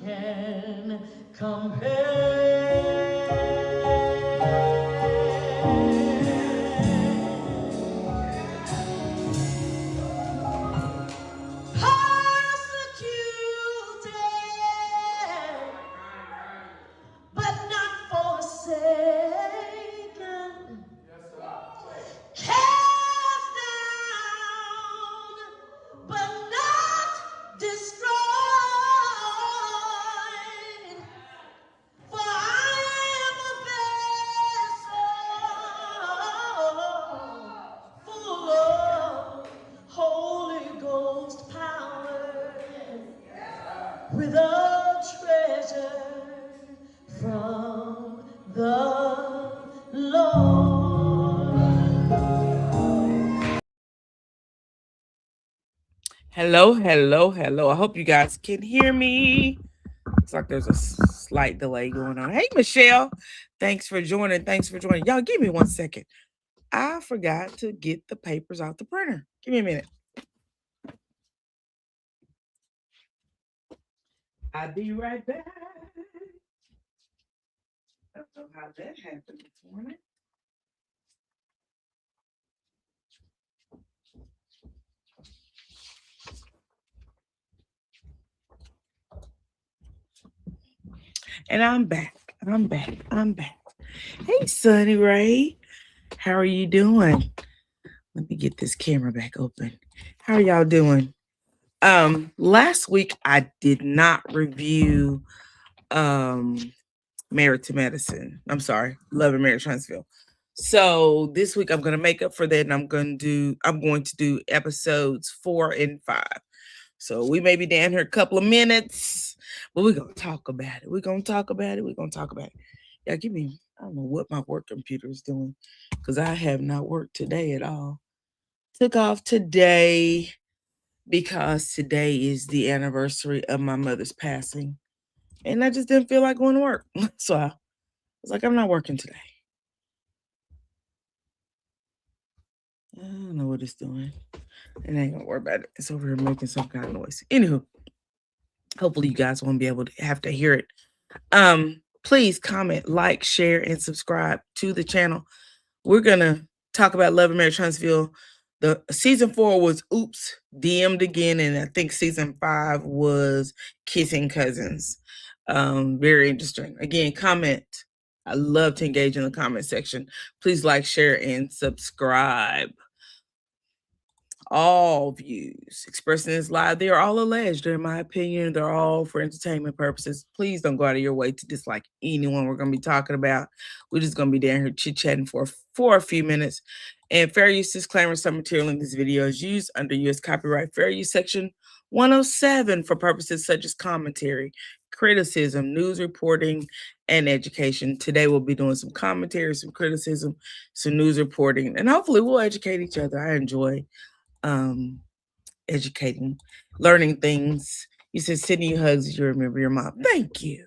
can compare. Persecuted, but not forsaken. Cast down, but not destroyed. For I am a vessel full of Holy Ghost power, with a treasure from the Lord. Hello, hello, hello. I hope you guys can hear me. Looks like there's a slight delay going on. Hey, Michelle. Thanks for joining. Thanks for joining. Y'all, give me 1 second. I forgot to get the papers out the printer. Give me a minute. I'll be right back. I don't know how that happened this morning. And I'm back. I'm back. I'm back. Hey, Sunny Ray. How are you doing? Let me get this camera back open. How are y'all doing? Last week I did not review Married to Medicine. I'm sorry, Love Marriage Huntsville. So this week I'm gonna make up for that, and I'm going to do episodes 4 and 5. So we may be down here a couple of minutes, but we're gonna talk about it. We're gonna talk about it. We're gonna talk about it. Yeah, give me. I don't know what my work computer is doing because I have not worked today at all. Took off today because today is the anniversary of my mother's passing. And I just didn't feel like going to work. So I was like, I'm not working today. I don't know what it's doing. And I ain't gonna worry about it. It's over here making some kind of noise. Anywho, hopefully you guys won't be able to have to hear it. Please comment, like, share, and subscribe to the channel. We're gonna talk about Love Marriage Huntsville. The season 4 was Oops, DM'd Again, and I think season 5 was Kissing Cousins. Very interesting. Again, comment. I love to engage in the comment section. Please like, share, and subscribe. All views expressed in this live, they are all alleged. In my opinion, they're all for entertainment purposes. Please don't go out of your way to dislike anyone we're going to be talking about. We're just going to be down here chit-chatting for a few minutes. And fair use disclaimer, some material in this video is used under U.S. copyright fair use section 107 for purposes such as commentary, criticism, news reporting, and education. Today we'll be doing some commentary, some criticism, some news reporting, and hopefully we'll educate each other. I enjoy educating, learning things. You said sending you hugs, you remember your mom. Thank you.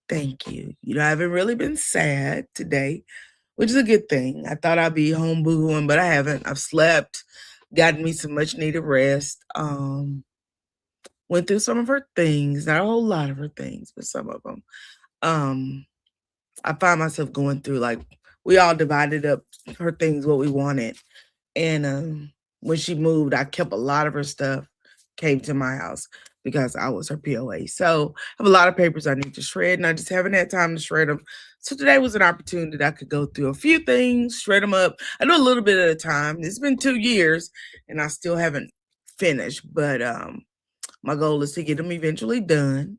Thank you. You know, I haven't really been sad today, which is a good thing. I thought I'd be home boohooing, but I haven't. I've slept, gotten me some much needed rest. Went through some of her things, not a whole lot of her things, but some of them. I find myself going through, like, we all divided up her things, what we wanted. And when she moved, I kept a lot of her stuff, came to my house because I was her POA. So I have a lot of papers I need to shred, and I just haven't had time to shred them. So today was an opportunity that I could go through a few things, shred them up. I do a little bit at a time. It's been 2 years, and I still haven't finished. But my goal is to get them eventually done.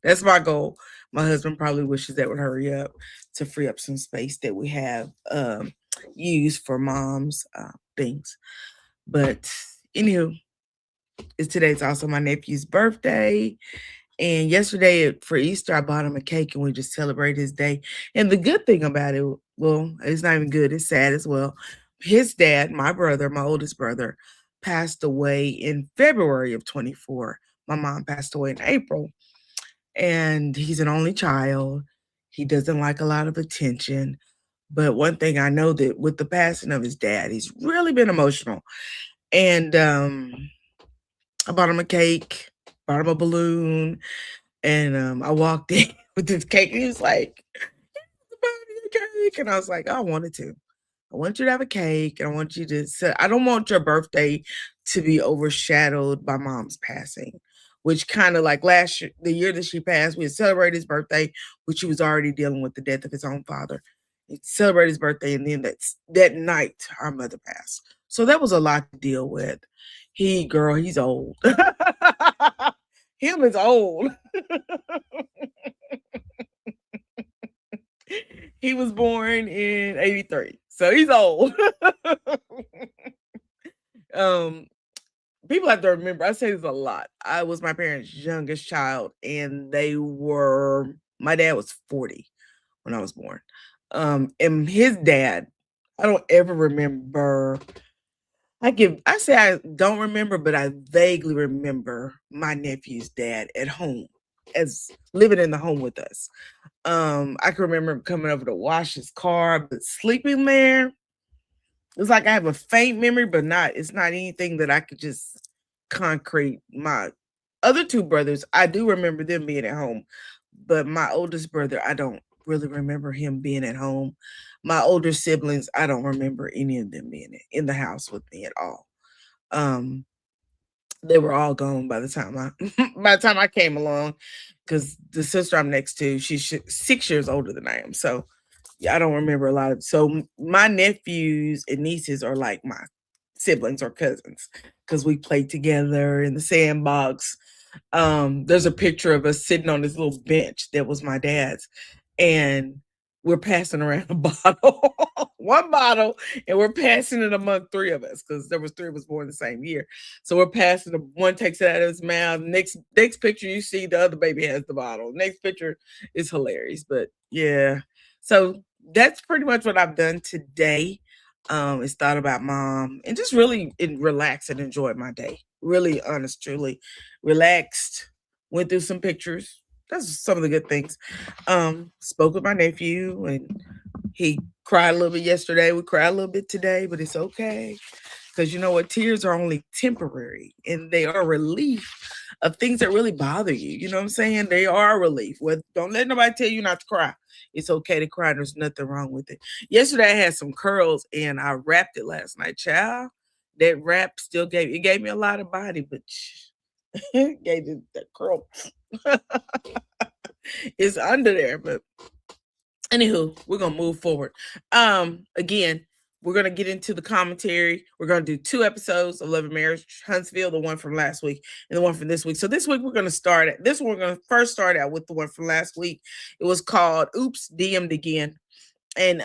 That's my goal. My husband probably wishes that would hurry up to free up some space that we have used for mom's things. But anywho, today's also my nephew's birthday. And yesterday for Easter, I bought him a cake and we just celebrate his day. And the good thing about it, well, it's not even good, it's sad as well. His dad, my brother, my oldest brother, passed away in February of 24. My mom passed away in April. And he's an only child. He doesn't like a lot of attention. But one thing I know that with the passing of his dad, he's really been emotional. And I bought him a cake, bought him a balloon, And I walked in with this cake, and he was like, cake. And I was like, I wanted to. I want you to have a cake. And I want you to say, I don't want your birthday to be overshadowed by mom's passing, which kind of like last year, the year that she passed, we had celebrated his birthday, which he was already dealing with the death of his own father. He celebrated his birthday, and then that night, our mother passed. So that was a lot to deal with. He's old. Him is old. He was born in 83. So he's old. um People have to remember, I say this a lot. I was my parents' youngest child, and my dad was 40 when I was born. And his dad, I don't ever remember. I say I don't remember, but I vaguely remember my nephew's dad at home, as living in the home with us. I can remember him coming over to wash his car, but sleeping there, it's like I have a faint memory, but it's not anything that I could just concrete. My other two brothers, I do remember them being at home, but my oldest brother, I don't really remember him being at home. My older siblings, I don't remember any of them being in the house with me at all. Um, they were all gone by the time I came along, because the sister I'm next to, she's 6 years older than I am. So yeah, I don't remember a lot of. So my nephews and nieces are like my siblings or cousins, because we played together in the sandbox. There's a picture of us sitting on this little bench that was my dad's, and we're passing around a bottle, one bottle, and we're passing it among three of us, because there was three of us born the same year. So we're passing one takes it out of his mouth. Next picture you see, the other baby has the bottle. Next picture is hilarious, but yeah. So that's pretty much what I've done today. Is thought about mom and just really relax and enjoy my day. Really, honest, truly relaxed. Went through some pictures. That's some of the good things. Spoke with my nephew, and he cried a little bit yesterday. We cried a little bit today, but it's okay. Because you know what? Tears are only temporary, and they are relief of things that really bother you. You know what I'm saying? They are a relief. Don't let nobody tell you not to cry. It's okay to cry. There's nothing wrong with it. Yesterday I had some curls, and I wrapped it last night. Child, that wrap still gave me a lot of body, but gave it that curl. It's under there, but anywho, we're gonna move forward. Again, we're gonna get into the commentary. We're gonna do 2 episodes of Love Marriage Huntsville, the one from last week and the one from this week. So this week we're gonna first start out with the one from last week. It was called "Oops, DM'd Again," and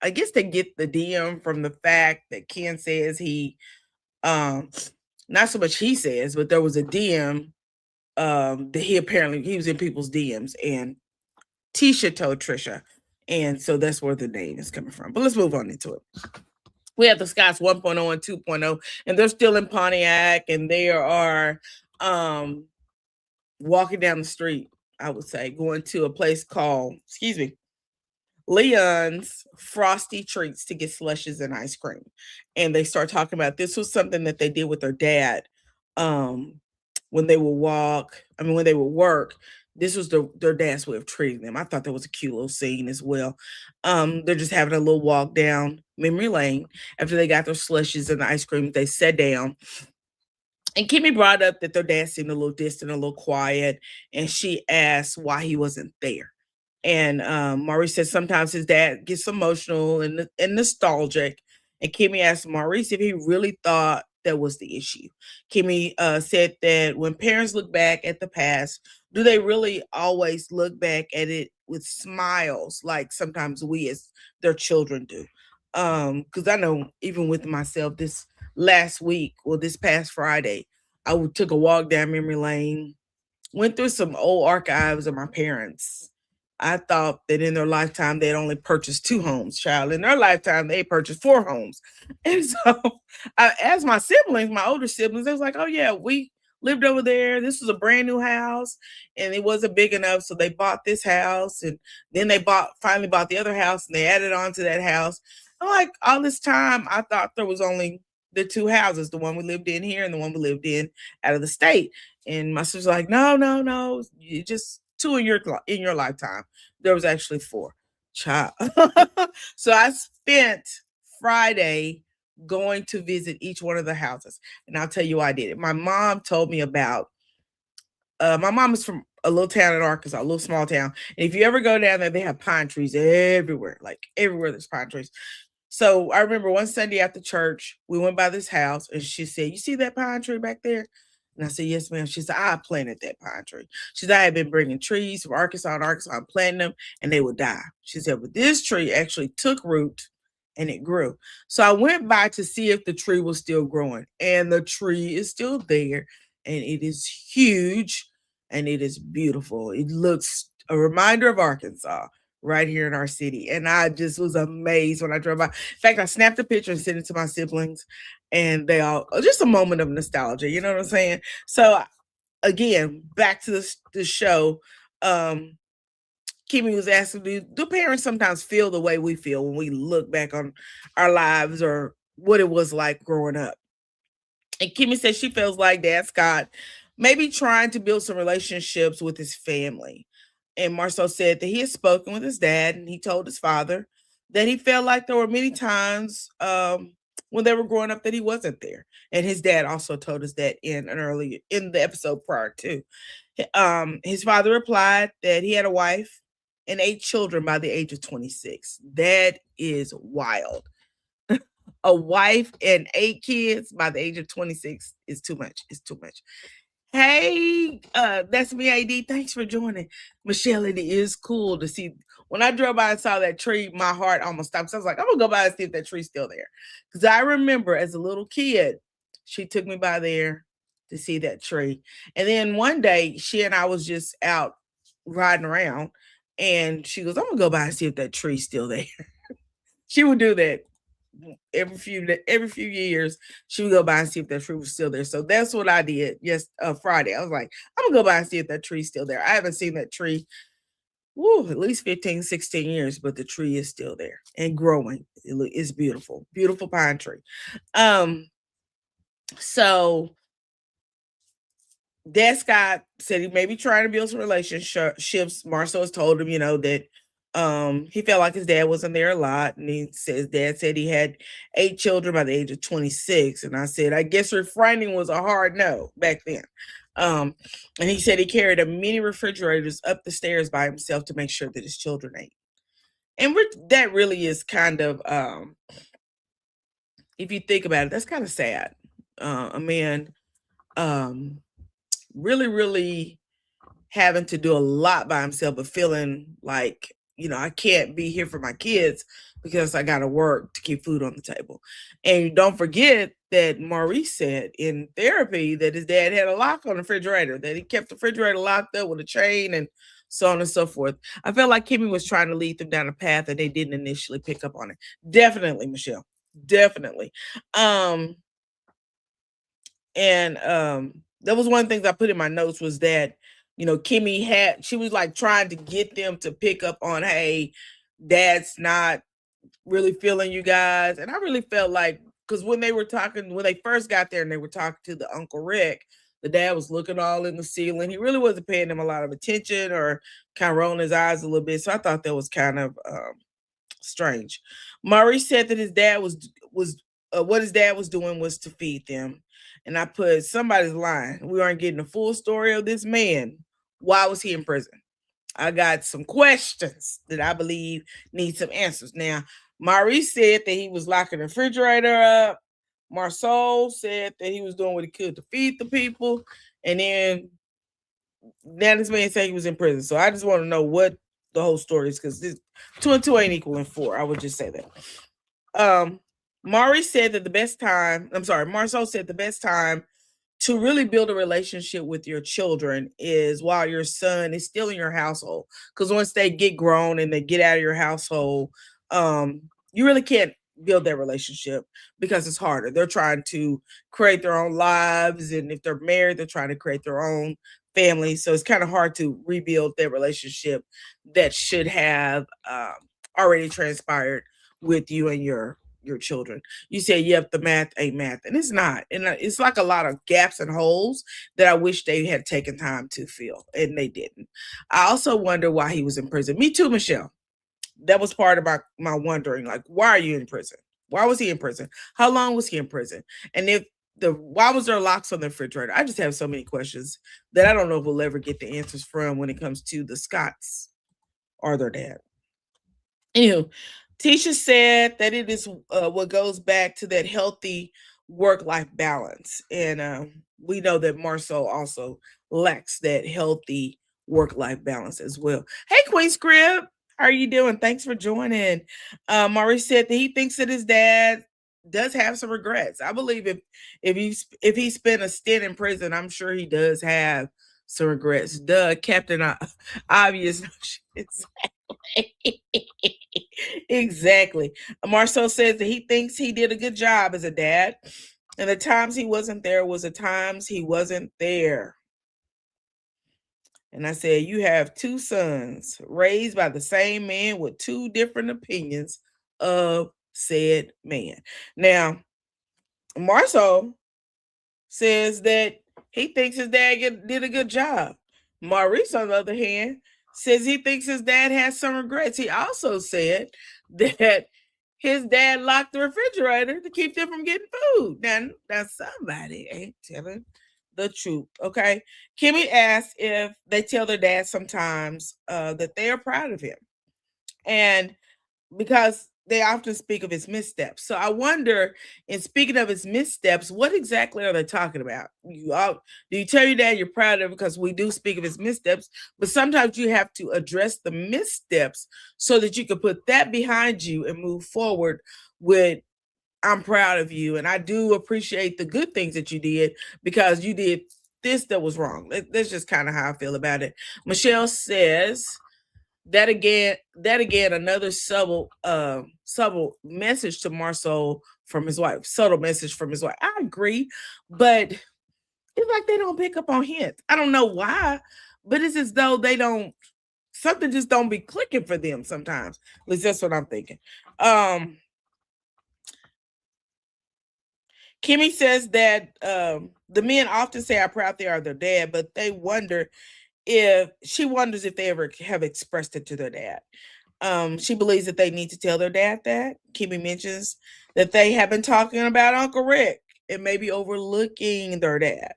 I guess they get the DM from the fact that Ken says he, not so much he says, but there was a DM that he was in people's DMs, and Tisha told Trisha. And so that's where the name is coming from. But let's move on into it. We have the Scots 1.0 and 2.0, and they're still in Pontiac, and they are walking down the street, I would say, going to a place called, Leon's Frosty Treats to get slushes and ice cream. And they start talking about this was something that they did with their dad when they would work. This was their dad's way of treating them. I thought that was a cute little scene as well. They're just having a little walk down memory lane. After they got their slushes and the ice cream, they sat down. And Kimmy brought up that their dad seemed a little distant, a little quiet, and she asked why he wasn't there. And Maurice said sometimes his dad gets emotional and nostalgic. And Kimmy asked Maurice if he really thought that was the issue. Kimmy said that when parents look back at the past, do they really always look back at it with smiles like sometimes we as their children do? Because I know even with myself this past Friday, I took a walk down memory lane, went through some old archives of my parents. I thought that in their lifetime they'd only purchased 2 homes. Child, in their lifetime they purchased 4 homes. And so I asked my siblings, my older siblings, they was like, "Oh yeah, we lived over there. This was a brand new house, and it wasn't big enough, so they bought this house, and then they finally bought the other house, and they added on to that house." I'm like, all this time I thought there was only the two houses, the one we lived in here and the one we lived in out of the state. And my sister's like, no, no, no, you just two in your lifetime. There was actually four. Child. So I spent Friday going to visit each one of the houses. And I'll tell you why I did it. My mom told me about my mom is from a little town in Arkansas, a little small town. And if you ever go down there, they have pine trees everywhere. Like everywhere there's pine trees. So I remember one Sunday after church, we went by this house and she said, you see that pine tree back there? And I said, yes, ma'am. She said, I planted that pine tree. She said, I had been bringing trees from Arkansas and Arkansas and planting them and they would die. She said, but this tree actually took root and it grew. So I went by to see if the tree was still growing, and the tree is still there, and it is huge and it is beautiful. It looks a reminder of Arkansas right here in our city. And I just was amazed when I drove by. In fact, I snapped a picture and sent it to my siblings, and they all just a moment of nostalgia. You know what I'm saying? So again, back to the show. Kimmy was asking, do parents sometimes feel the way we feel when we look back on our lives or what it was like growing up? And Kimmy says she feels like Dad Scott maybe trying to build some relationships with his family. And Marcel said that he had spoken with his dad and he told his father that he felt like there were many times when they were growing up that he wasn't there. And his dad also told us that in the episode prior to. His father replied that he had a wife and 8 children by the age of 26. That is wild. A wife and 8 kids by the age of 26 is too much. It's too much. Hey, that's me, AD. Thanks for joining. Michelle, it is cool to see. When I drove by and saw that tree, my heart almost stopped. So I was like, I'm going to go by and see if that tree's still there. Because I remember as a little kid, she took me by there to see that tree. And then one day, she and I was just out riding around. And she goes, I'm going to go by and see if that tree's still there. She would do that every few years. She would go by and see if that tree was still there. So that's what I did. Yes, Friday. I was like, I'm gonna go by and see if that tree's still there. I haven't seen that tree at least 15, 16 years, but the tree is still there and growing. It's beautiful. Beautiful pine tree. So Dad Scott said he may be trying to build some relationships. Marcel has told him, that he felt like his dad wasn't there a lot. And he says dad said he had 8 children by the age of 26. And I said, I guess refraining was a hard no back then. And he said he carried a mini refrigerators up the stairs by himself to make sure that his children ate. And that really is kind of, if you think about it, that's kind of sad. A man really, really having to do a lot by himself, but feeling like, I can't be here for my kids because I got to work to keep food on the table. And don't forget that Maurice said in therapy that his dad had a lock on the refrigerator, that he kept the refrigerator locked up with a chain and so on and so forth. I felt like Kimmy was trying to lead them down a path that they didn't initially pick up on it. Definitely, Michelle. Definitely. And that was one of the things I put in my notes was that, Kimmy she was like trying to get them to pick up on, hey, Dad's not really feeling you guys. And I really felt like, because when they first got there and they were talking to the Uncle Rick, the dad was looking all in the ceiling. He really wasn't paying them a lot of attention or kind of rolling his eyes a little bit. So I thought that was kind of strange. Maurice said that his dad was what his dad was doing was to feed them. And I put somebody's lying. We aren't getting a full story of this man. Why was he in prison? I got some questions that I believe need some answers. Now, Maurice said that he was locking the refrigerator up. Marceau said that he was doing what he could to feed the people. And then now this man said he was in prison. So I just want to know what the whole story is, because 2 and 2 ain't equaling 4. I would just say that. Maurice said that Marceau said the best time to really build a relationship with your children is while your son is still in your household. Because once they get grown and they get out of your household, you really can't build that relationship because it's harder. They're trying to create their own lives. And if they're married, they're trying to create their own family. So it's kind of hard to rebuild that relationship that should have already transpired with you and your your children. You say, yep, the math ain't math, and it's not. And it's like a lot of gaps and holes that I wish they had taken time to fill, and they didn't. I also wonder why he was in prison. Me too, Michelle. That was part of my wondering, like, why are you in prison? Why was he in prison? How long was he in prison? And if why was there locks on the refrigerator? I just have so many questions that I don't know if we'll ever get the answers from when it comes to the Scotts or their dad. Anywho, Tisha said that it is what goes back to that healthy work-life balance. And we know that Marcel also lacks that healthy work-life balance as well. Hey, Queen Scrib, how are you doing? Thanks for joining. Maurice said that he thinks that his dad does have some regrets. I believe if he spent a stint in prison, I'm sure he does have some regrets. Duh, Captain Obvious. Exactly. Marcel says that he thinks he did a good job as a dad, and the times he wasn't there was the times he wasn't there. And I said, you have two sons raised by the same man with two different opinions of said man. Now, Marcel says that he thinks his dad did a good job. Maurice, on the other hand, says he thinks his dad has some regrets. He also said that his dad locked the refrigerator to keep them from getting food. Now somebody ain't telling the truth, okay? Kimmy asked if they tell their dad sometimes that they are proud of him. And because they often speak of his missteps. So I wonder, in speaking of his missteps, what exactly are they talking about? Do you tell your dad you're proud of him? Because we do speak of his missteps, but sometimes you have to address the missteps so that you can put that behind you and move forward with, I'm proud of you. And I do appreciate the good things that you did because you did this that was wrong. That's just kind of how I feel about it. Michelle says, that again, another subtle message to Marcel from his wife. Subtle message from his wife. I agree, but it's like they don't pick up on hints. I don't know why, but it's as though they don't. Something just don't be clicking for them sometimes. At least that's what I'm thinking. Kimmy says that the men often say how proud they are of their dad, but she wonders if they ever have expressed it to their dad. She believes that they need to tell their dad that. Kimmy mentions that they have been talking about Uncle Rick and maybe overlooking their dad.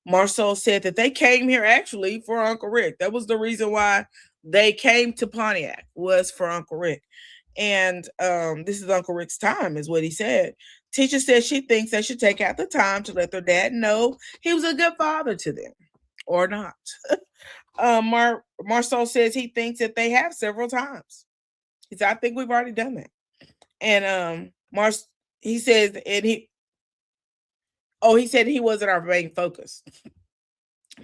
Marcel said that they came here actually for Uncle Rick. That was the reason why they came to Pontiac, was for Uncle Rick. And this is Uncle Rick's time, is what he said. Teacher says she thinks they should take out the time to let their dad know he was a good father to them, or not. Marcel says he thinks that they have several times. He said, I think we've already done that. And he says, he said he wasn't our main focus.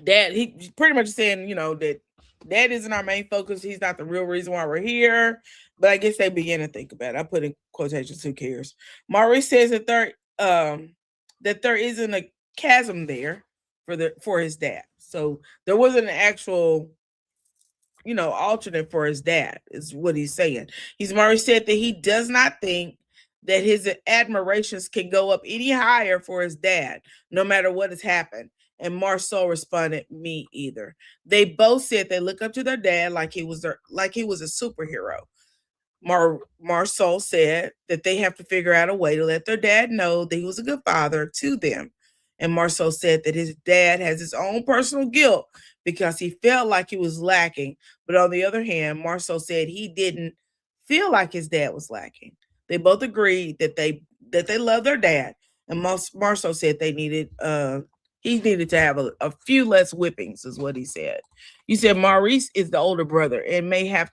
Dad, he pretty much saying, that Dad isn't our main focus. He's not the real reason why we're here. But I guess they begin to think about it. I put in quotations, who cares? Maurice says that there isn't a chasm there for his dad. So there wasn't an actual alternate for his dad, is what he's saying. Maurice said that he does not think that his admirations can go up any higher for his dad, no matter what has happened. And Marcel responded, me either. They both said they look up to their dad like he was a superhero. Marcel said that they have to figure out a way to let their dad know that he was a good father to them. And Marcel said that his dad has his own personal guilt because he felt like he was lacking. But on the other hand, Marcel said he didn't feel like his dad was lacking. They both agreed that they love their dad. And Marcel said he needed to have a few less whippings, is what he said. You said Maurice is the older brother and may have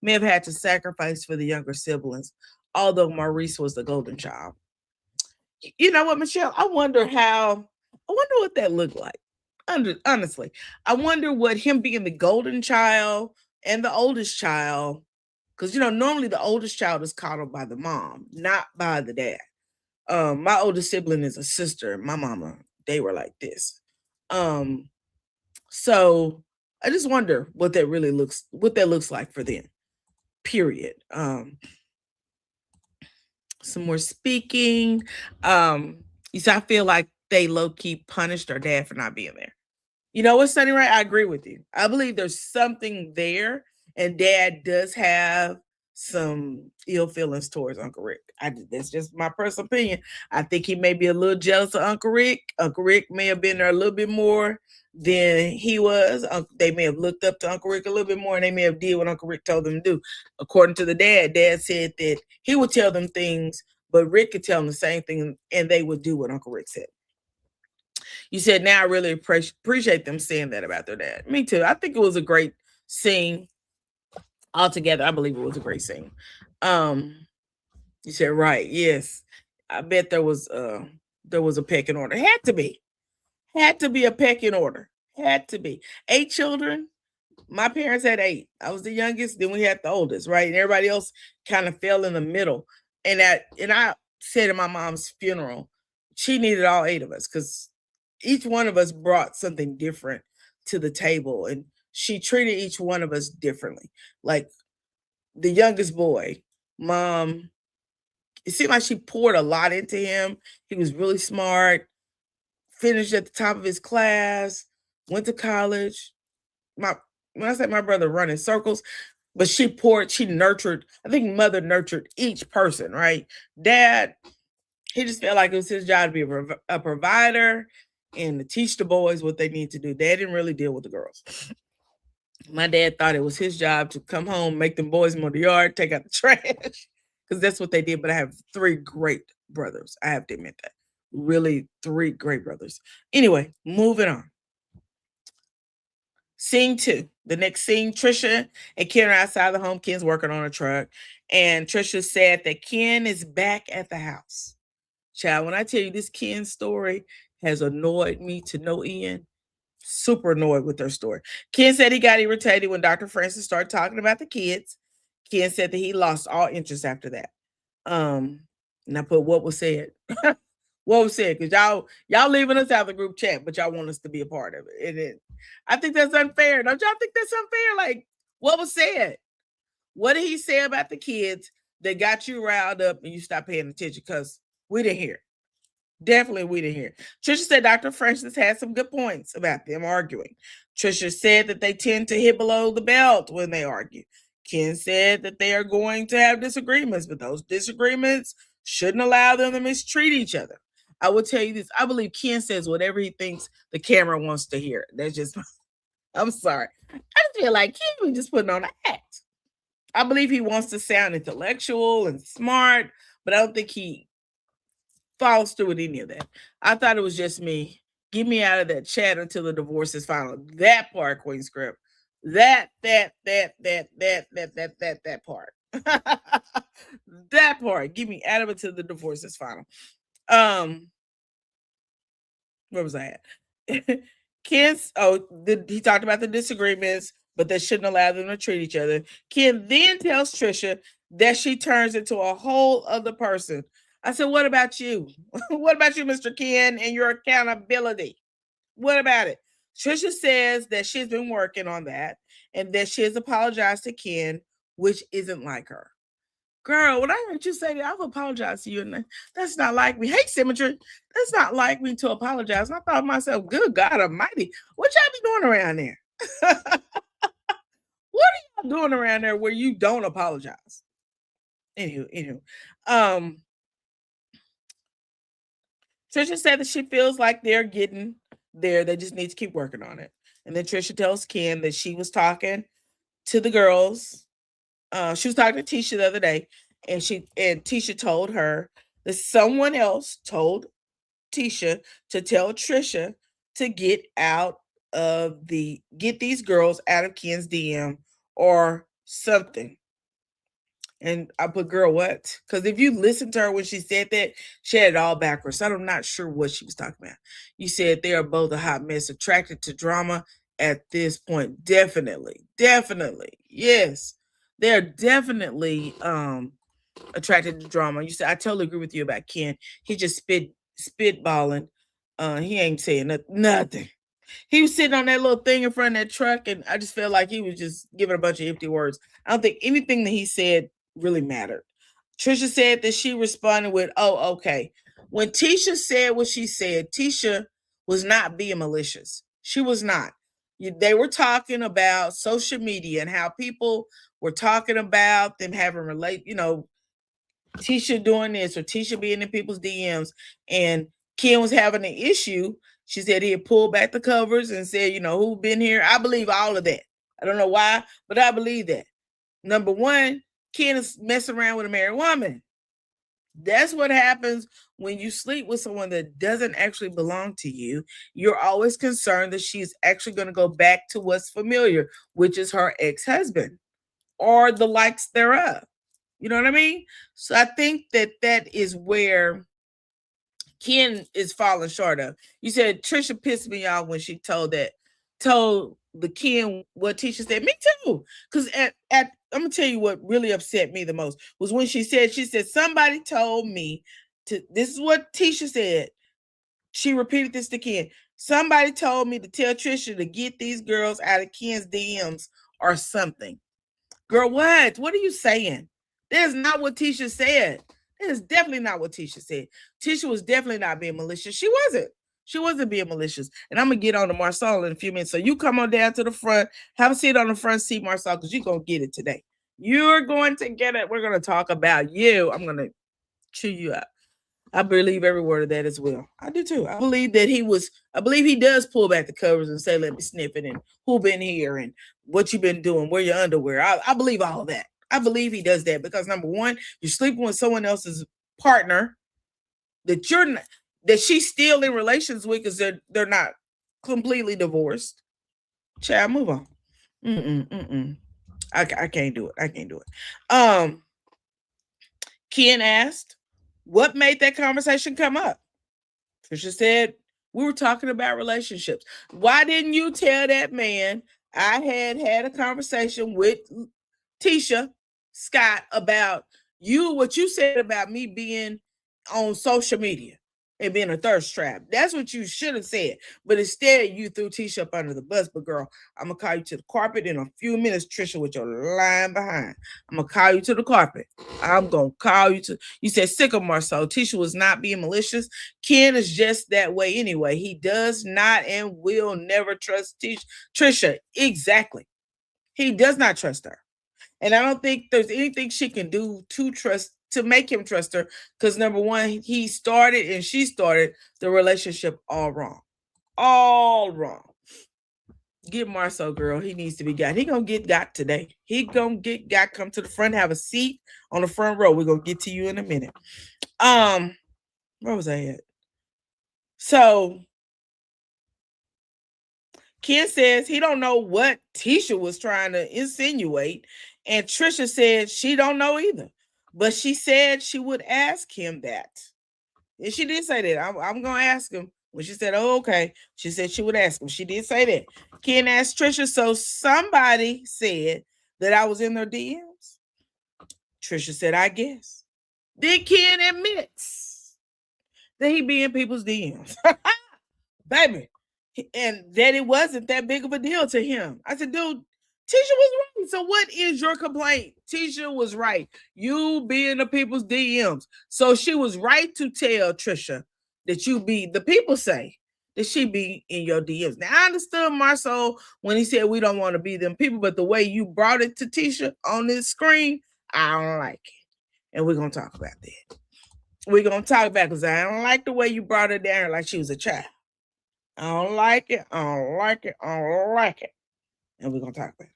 had to sacrifice for the younger siblings, although Maurice was the golden child. You know what, Michelle? I wonder what that looked like. Honestly, I wonder what him being the golden child and the oldest child, because normally the oldest child is coddled by the mom, not by the dad. My oldest sibling is a sister. My mama, they were like this. So I just wonder what that looks like for them. Period. some more speaking. You see, I feel like they low key punished her dad for not being there. You know what, Sunny, right? I agree with you. I believe there's something there, and Dad does have some ill feelings towards Uncle Rick. That's just my personal opinion. I think he may be a little jealous of Uncle Rick. Uncle Rick may have been there a little bit more than he was. They may have looked up to Uncle Rick a little bit more, and they may have did what Uncle Rick told them to do. According to the dad, Dad said that he would tell them things, but Rick could tell them the same thing, and they would do what Uncle Rick said. You said now I really appreciate them saying that about their dad. Me too. I think it was a great scene altogether. I believe it was a great scene. Um, you said right, yes. I bet there was a pecking order. Had to be a pecking order. Had to be 8 children. My parents had 8. I was the youngest. Then we had the oldest, right? And everybody else kind of fell in the middle. And I said at my mom's funeral, she needed all 8 of us because each one of us brought something different to the table, and she treated each one of us differently. Like the youngest boy, mom, it seemed like she poured a lot into him. He was really smart, finished at the top of his class, went to college. My When I say my brother running circles, but she nurtured. I think mother nurtured each person, right? Dad, he just felt like it was his job to be a provider and to teach the boys what they need to do. Dad didn't really deal with the girls. My dad thought it was his job to come home, make them boys mow the yard, take out the trash, because that's what they did. But I have 3 great brothers. I have to admit that. Really, 3 great brothers. Anyway, moving on. Scene 2. The next scene, Trisha and Ken are outside the home. Ken's working on a truck. And Trisha said that Ken is back at the house. Child, when I tell you this Ken story has annoyed me to no end, super annoyed with their story. Ken said he got irritated when Dr. Francis started talking about the kids. Ken said that he lost all interest after that. And I put what was said. What was said, because y'all leaving us out of the group chat, but y'all want us to be a part of it. I think that's unfair. Don't y'all think that's unfair? Like, what was said? What did he say about the kids that got you riled up and you stopped paying attention? Because we didn't hear. Definitely we didn't hear. Trisha said Dr. Francis had some good points about them arguing. Trisha said that they tend to hit below the belt when they argue. Ken said that they are going to have disagreements, but those disagreements shouldn't allow them to mistreat each other. I will tell you this. I believe Ken says whatever he thinks the camera wants to hear. That's just, I'm sorry. I just feel like Ken was just putting on an act. I believe he wants to sound intellectual and smart, but I don't think he follows through with any of that. I thought it was just me. Get me out of that chat until the divorce is final. That part, Queen Script. That part. That part. Get me out of it till the divorce is final. Where was I at? He talked about the disagreements, but that shouldn't allow them to treat each other. Ken then tells Trisha that she turns into a whole other person. I said, what about you? What about you, Mr. Ken, and your accountability? What about it? Trisha says that she's been working on that and that she has apologized to Ken, which isn't like her. Girl, when I heard you say that, I've apologized to you, and that's not like me. Hey, Symmetry, that's not like me to apologize. And I thought to myself, good God Almighty, what y'all be doing around there? What are y'all doing around there where you don't apologize? Anywho, Trisha said that she feels like they're getting there. They just need to keep working on it. And then Trisha tells Ken that she was talking to the girls. She was talking to Tisha the other day, and Tisha told her that someone else told Tisha to tell Trisha to get these girls out of Ken's DM or something. And I put, girl, what? Because if you listen to her when she said that, she had it all backwards. So I'm not sure what she was talking about. You said they are both a hot mess, attracted to drama at this point. Definitely. Yes. They're definitely attracted to drama. You said, I totally agree with you about Ken. He just spitballing. He ain't saying nothing. He was sitting on that little thing in front of that truck, and I just felt like he was just giving a bunch of empty words. I don't think anything that he said really mattered. Trisha said that she responded with, "Oh, okay." When Tisha said what she said, Tisha was not being malicious. She was not. They were talking about social media and how people were talking about them having Tisha doing this or Tisha being in people's DMs, and Ken was having an issue. She said he had pulled back the covers and said, who been here? I believe all of that. I don't know why, but I believe that. Number one, Ken is messing around with a married woman. That's what happens when you sleep with someone that doesn't actually belong to you. You're always concerned that she's actually going to go back to what's familiar, which is her ex-husband or the likes thereof. You know what I mean? So I think that is where Ken is falling short of. You said Trisha pissed me off when she told the Ken what Tisha said. Me too. Because I'm gonna tell you what really upset me the most was when she said somebody told me to. This is what Tisha said. She repeated this to Ken. Somebody told me to tell Trisha to get these girls out of Ken's DMs or something. Girl, what? What are you saying? That is not what Tisha said. That is definitely not what Tisha said. Tisha was definitely not being malicious. She wasn't. She wasn't being malicious. And I'm going to get on to Marcel in a few minutes. So you come on down to the front. Have a seat on the front seat, Marcel, because you're going to get it today. You're going to get it. We're going to talk about you. I'm going to chew you up. I believe every word of that as well. I do too. I believe he does pull back the covers and say, let me sniff it, and who been here and what you been doing, where your underwear. I believe all of that. I believe he does that because number one, you're sleeping with someone else's partner that she's still in relations with because they're not completely divorced. Child, move on. I can't do it. I can't do it. Ken asked, what made that conversation come up? Trisha said, we were talking about relationships. Why didn't you tell that man I had a conversation with Tisha Scott about what you said about me being on social media and being a thirst trap? That's what you should have said. But instead, you threw Tisha up under the bus. But girl, I'm going to call you to the carpet in a few minutes, Trisha, with your line behind. I'm going to call you to the carpet. I'm going to call you to... You said Sycamore, so Tisha was not being malicious. Ken is just that way anyway. He does not and will never trust Trisha. Exactly. He does not trust her. And I don't think there's anything she can do to make him trust her. Because number one, he started and she started the relationship all wrong. All wrong. Get Marcel, girl. He needs to be got. He gonna get got today. He gonna get got. Come to the front, have a seat on the front row. We're gonna get to you in a minute. Where was I at? So Ken says he don't know what Tisha was trying to insinuate, and Trisha said she don't know either. But she said she would ask him that. And she did say that. I'm going to ask him. When she said, oh, okay, she said she would ask him. She did say that. Ken asked Trisha, so somebody said that I was in their DMs? Trisha said, I guess. Then Ken admits that he be in people's DMs. Baby. And that it wasn't that big of a deal to him. I said, dude, Tisha was right. So what is your complaint? Tisha was right. You be in the people's DMs. So she was right to tell Trisha that the people say that she be in your DMs. Now, I understood Marcel when he said we don't want to be them people, but the way you brought it to Tisha on this screen, I don't like it. And we're going to talk about that. We're going to talk about it because I don't like the way you brought it down like she was a child. I don't like it. I don't like it. I don't like it. And we're going to talk about it.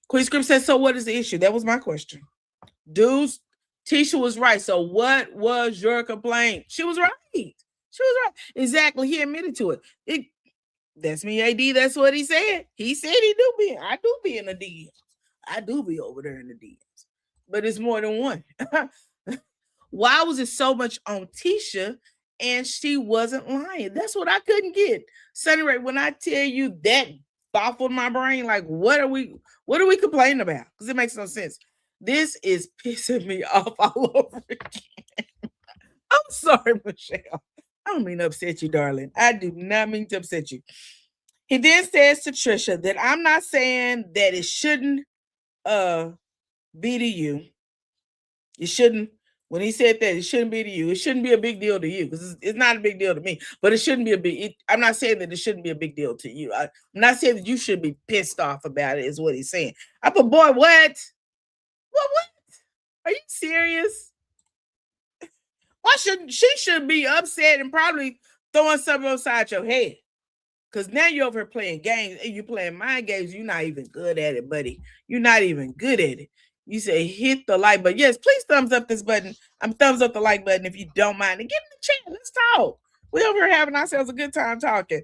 Queen Script says, so what is the issue? That was my question. Dudes, Tisha was right. So what was your complaint? She was right. She was right. Exactly. He admitted to it. That's me, AD. That's what he said. He said I do be in the DMs. I do be over there in the DMs. But it's more than one. Why was it so much on Tisha and she wasn't lying? That's what I couldn't get. Sunny Ray, when I tell you that baffled my brain, like what are we complaining about? Because it makes no sense. This is pissing me off all over again. I'm sorry, Michelle. I don't mean to upset you, darling. I do not mean to upset you. He then says to Trisha that I'm not saying that it shouldn't be to you. It shouldn't. When he said that, it shouldn't be to you. It shouldn't be a big deal to you because it's not a big deal to me. But it shouldn't be a big. I'm not saying that it shouldn't be a big deal to you. I'm not saying that you should be pissed off about it. Is what he's saying. I put, boy, what? What? Are you serious? Why should she should be upset and probably throwing something upside your head? Because now you're over here playing games and you're playing mind games. You're not even good at it, buddy. You're not even good at it. You say hit the like button. Yes, please thumbs up this button. I'm thumbs up the like button if you don't mind. And get in the chat. Let's talk. We're over here having ourselves a good time talking.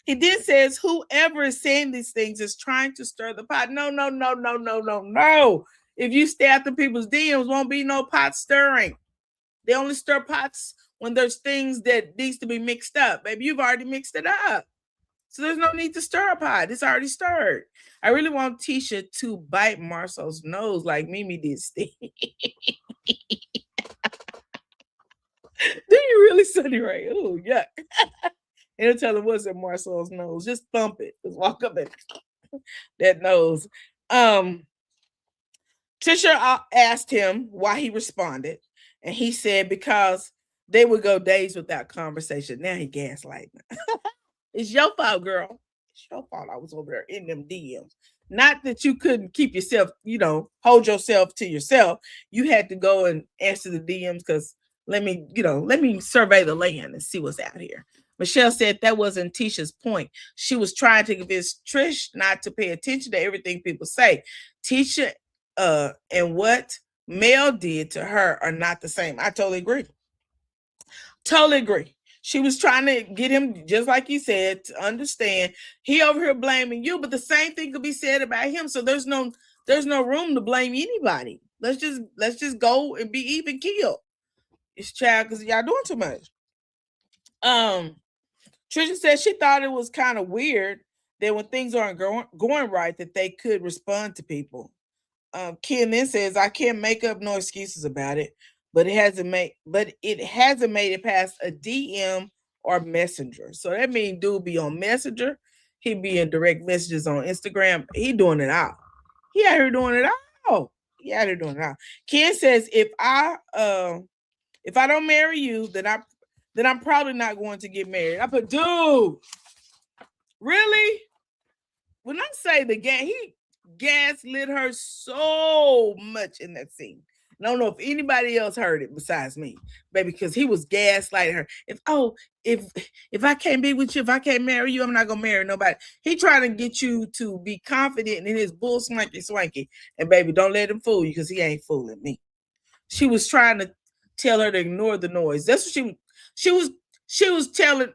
He then says, whoever is saying these things is trying to stir the pot. No, no, no, no, no, no, no. If you stay after people's DMs, won't be no pot stirring. They only stir pots when there's things that needs to be mixed up. Baby, you've already mixed it up. So there's no need to stir a pot. It's already stirred. I really want Tisha to bite Marcel's nose like Mimi did Steve. Do you really, Sunny Ray? Oh, yuck. And he'll tell him what's in Marcel's nose. Just thump it. Just walk up and that nose. Trisha asked him why he responded. And he said because they would go days without conversation. Now he gaslighting. It's your fault, girl. It's your fault I was over there in them DMs. Not that you couldn't keep yourself, hold yourself to yourself. You had to go and answer the DMs because let me survey the land and see what's out here. Michelle said that wasn't Tisha's point. She was trying to convince Trish not to pay attention to everything people say. Tisha and what Mel did to her are not the same. I totally agree. Totally agree. She was trying to get him, just like you said, to understand he over here blaming you, but the same thing could be said about him. So there's no room to blame anybody. Let's just go and be even killed. It's child because y'all doing too much. Trisha said she thought it was kind of weird that when things aren't going right, that they could respond to people. Ken then says, I can't make up no excuses about it, but it hasn't made it past a DM or messenger. So that means dude be on messenger, he be in direct messages on Instagram. He doing it out. He out here doing it out. He out here doing it out. Ken says, if I don't marry you, then I'm probably not going to get married. I put, dude, really? When I say he gaslit her so much in that scene. I don't know if anybody else heard it besides me, baby, because he was gaslighting her. If I can't be with you, if I can't marry you, I'm not gonna marry nobody. He trying to get you to be confident in his bull swanky. And baby, don't let him fool you because he ain't fooling me. She was trying to tell her to ignore the noise. That's what she was telling.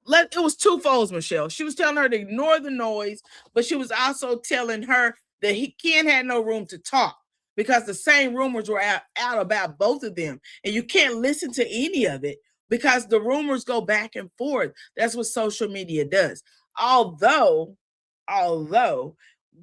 It was twofold, Michelle. She was telling her to ignore the noise, but she was also telling her that Ken had no room to talk because the same rumors were out about both of them. And you can't listen to any of it because the rumors go back and forth. That's what social media does. Although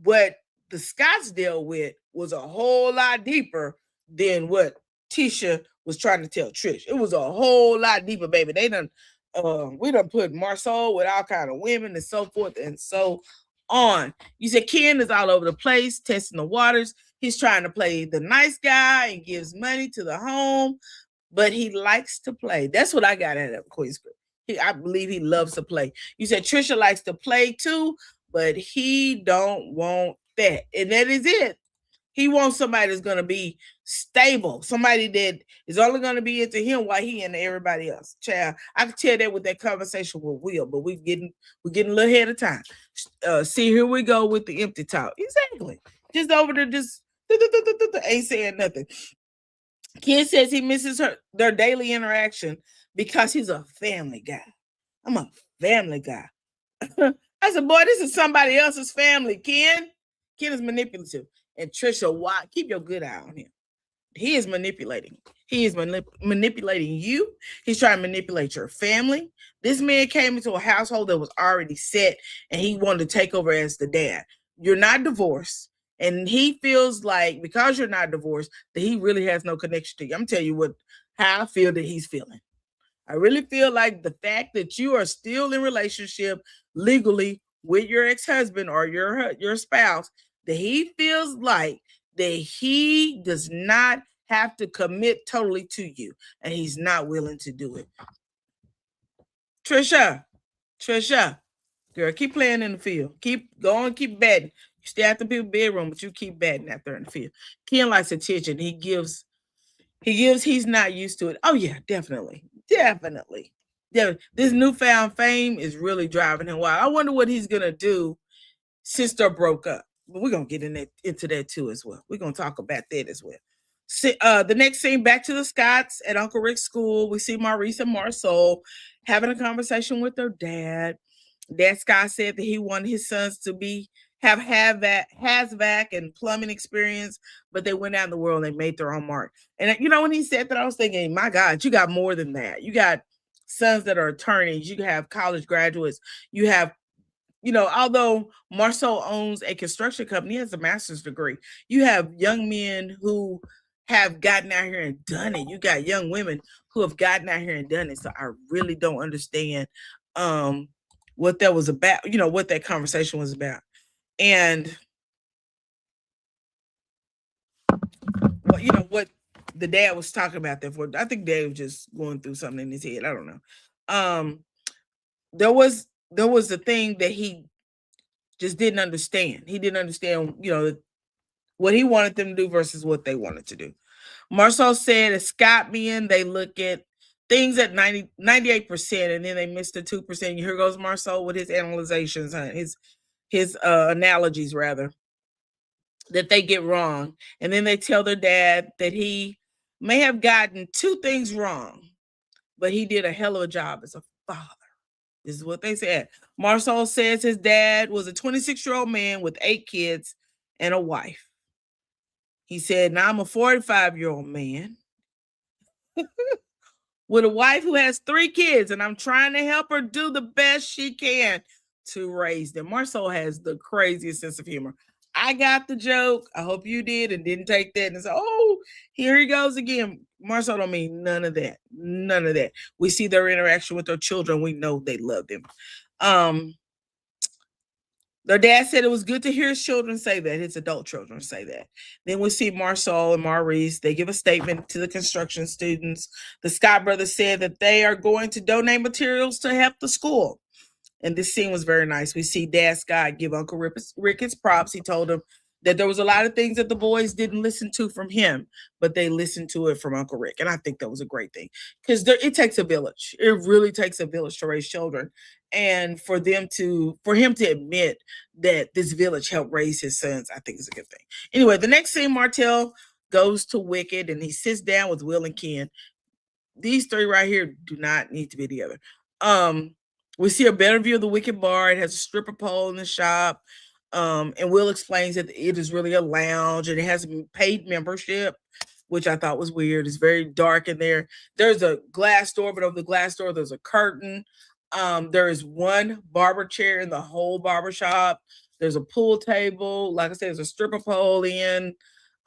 what the Scotts dealt with was a whole lot deeper than what Tisha was trying to tell Trish. It was a whole lot deeper, baby. We done put Marceau with all kind of women and so forth and so on. You said Ken is all over the place, testing the waters. He's trying to play the nice guy and gives money to the home, but he likes to play. That's what I got out of Queen's Group. I believe he loves to play. You said Trisha likes to play too, but he don't want that. And that is it. He wants somebody that's going to be stable, somebody that is only going to be into him while he into everybody else. Child, I can tell that with that conversation with Will, but we're getting a little ahead of time. See, here we go with the empty talk. Exactly. Just over there, just ain't saying nothing. Ken says he misses their daily interaction because he's a family guy. I'm a family guy. I said, boy, this is somebody else's family, Ken. Ken is manipulative. And Trisha, why? Keep your good eye on him. He is manipulating. He is manipulating you. He's trying to manipulate your family. This man came into a household that was already set, and he wanted to take over as the dad. You're not divorced. And he feels like because you're not divorced, that he really has no connection to you. I'm telling you how I feel that he's feeling. I really feel like the fact that you are still in relationship legally with your ex-husband or your spouse, that he feels like that he does not have to commit totally to you, and he's not willing to do it. Trisha, girl, keep playing in the field. Keep going, keep betting. You stay at the people's bedroom, but you keep betting out there in the field. Ken likes attention. He's not used to it. Oh, yeah, definitely. Yeah, this newfound fame is really driving him wild. I wonder what he's gonna do since they broke up. But we're gonna get into that too as well. We're gonna talk about that as well. The next scene, back to the Scotts at Uncle Rick's school. We see Maurice and Marceau having a conversation with their dad. Dad Scott said that he wanted his sons to have HVAC and plumbing experience, but they went out in the world and they made their own mark. And when he said that, I was thinking, my God, you got more than that. You got sons that are attorneys. You have college graduates. You have, although Marceau owns a construction company, he has a master's degree. You have young men who have gotten out here and done it. You got young women who have gotten out here and done it. So I really don't understand what that was about, what that conversation was about. And what the dad was talking about there for. I think Dad was just going through something in his head. I don't know. There was a thing that he just didn't understand. He didn't understand, what he wanted them to do versus what they wanted to do. Marceau said as Scott men, they look at things at 98%, and then they miss the 2%. Here goes Marceau with his analyzations, his analogies rather, that they get wrong. And then they tell their dad that he may have gotten 2 things wrong, but he did a hell of a job as a father. This is what they said. Marceau says his dad was a 26-year-old man with 8 kids and a wife. He said, now I'm a 45-year-old man with a wife who has 3 kids, and I'm trying to help her do the best she can to raise them. Marceau has the craziest sense of humor. I got the joke. I hope you did and didn't take that and say, oh, here he goes again. Marceau don't mean none of that. None of that. We see their interaction with their children. We know they love them. Their dad said it was good to hear his children say that, his adult children say that. Then we see Marceau and Maurice. They give a statement to the construction students. The Scott brothers said that they are going to donate materials to help the school. And this scene was very nice. We see Dad Scott give Uncle Rick his props. He told him that there was a lot of things that the boys didn't listen to from him, but they listened to it from Uncle Rick. And I think that was a great thing because it takes a village. It really takes a village to raise children. And for him to admit that this village helped raise his sons, I think is a good thing. Anyway, the next scene, Martell goes to Wicked and he sits down with Will and Ken. These 3 right here do not need to be together. We see a better view of the Wicked bar. It has a stripper pole in the shop. And Will explains that it is really a lounge and it has a paid membership, which I thought was weird. It's very dark in there. There's a glass door, but over the glass door, there's a curtain. There is 1 barber chair in the whole barber shop. There's a pool table. Like I said, there's a stripper pole in.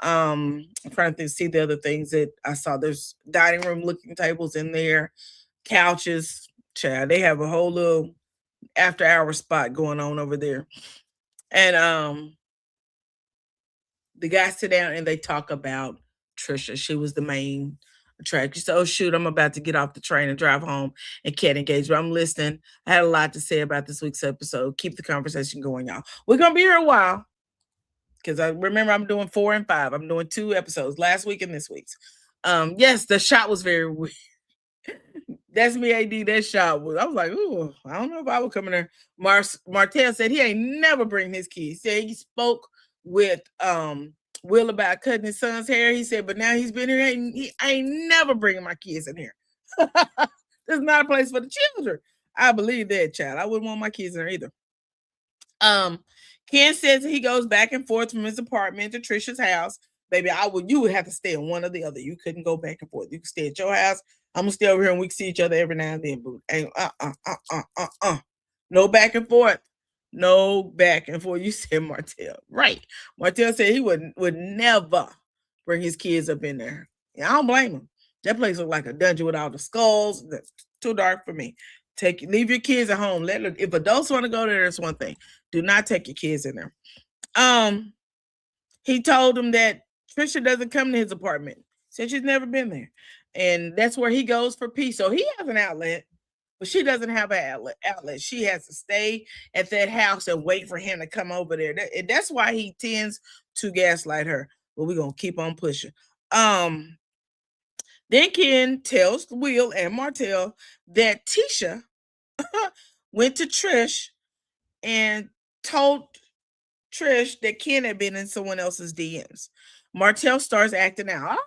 I'm trying to see the other things that I saw. There's dining room looking tables in there, couches. Child, they have a whole little after hour spot going on over there. And the guys sit down and they talk about Trisha. She was the main attraction. So, oh shoot, I'm about to get off the train and drive home and can't engage. But I'm listening. I had a lot to say about this week's episode. Keep the conversation going, y'all. We're gonna be here a while because I remember I'm doing 4 and 5. I'm doing 2 episodes last week and this week's. Yes, the shot was very weird. That's me, AD. That shot was. I was like, ooh, I don't know if I would come in there. Martell said he ain't never bring his kids. He said he spoke with Will about cutting his son's hair. He said, but now he's been here. I ain't never bringing my kids in here. This is not a place for the children. I believe that, child. I wouldn't want my kids in there either. Ken says he goes back and forth from his apartment to Trisha's house. Baby, you would have to stay in one or the other. You couldn't go back and forth. You could stay at your house. I'm gonna stay over here and we can see each other every now and then, boo. And no back and forth. No back and forth. You said Martell. Right. Martell said he would never bring his kids up in there. Yeah, I don't blame him. That place looked like a dungeon with all the skulls. That's too dark for me. Leave your kids at home. If adults want to go there, that's one thing. Do not take your kids in there. he told him that Trisha doesn't come to his apartment. Said she's never been there. And that's where he goes for peace. So he has an outlet, but she doesn't have an outlet. She has to stay at that house and wait for him to come over there. That's why he tends to gaslight her. But we're gonna keep on pushing. Then Ken tells Will and Martell that Tisha went to Trish and told Trish that Ken had been in someone else's DMs. Martell starts acting out.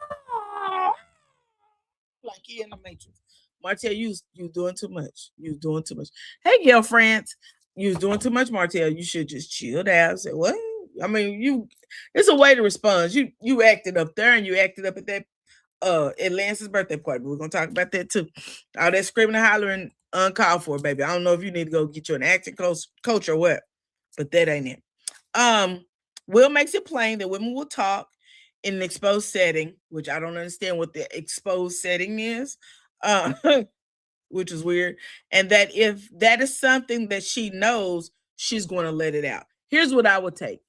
Like he in the Matrix. Martell, you doing too much. You doing too much. Hey, girlfriends, you doing too much, Martell. You should just chill down. Say, what? I mean, it's a way to respond. You acted up there and you acted up at that at Lance's birthday party. We're gonna talk about that too. All that screaming and hollering uncalled for, baby. I don't know if you need to go get you an acting coach or what, but that ain't it. Will makes it plain that women will talk in an exposed setting, which I don't understand what the exposed setting is, which is weird. And that if that is something that she knows, she's going to let it out. Here's what I would take.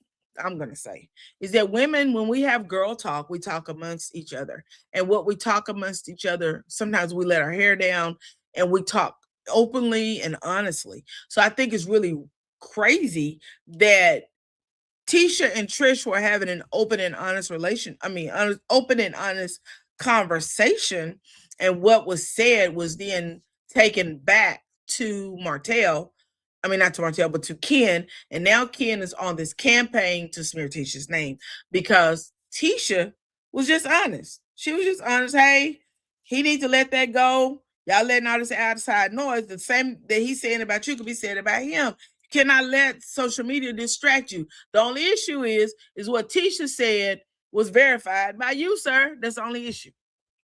I'm going to say is that women, when we have girl talk, we talk amongst each other. And what we talk amongst each other, sometimes we let our hair down and we talk openly and honestly. So I think it's really crazy that Tisha and Trish were having an open and honest open and honest conversation. And what was said was then taken back to Martell. I mean, not to Martell, but to Ken. And now Ken is on this campaign to smear Tisha's name because Tisha was just honest. She was just honest. Hey, he needs to let that go. Y'all letting all this outside noise. The same that he's saying about you could be said about him. Cannot let social media distract you. The only issue is what Tisha said was verified by you, sir. That's the only issue.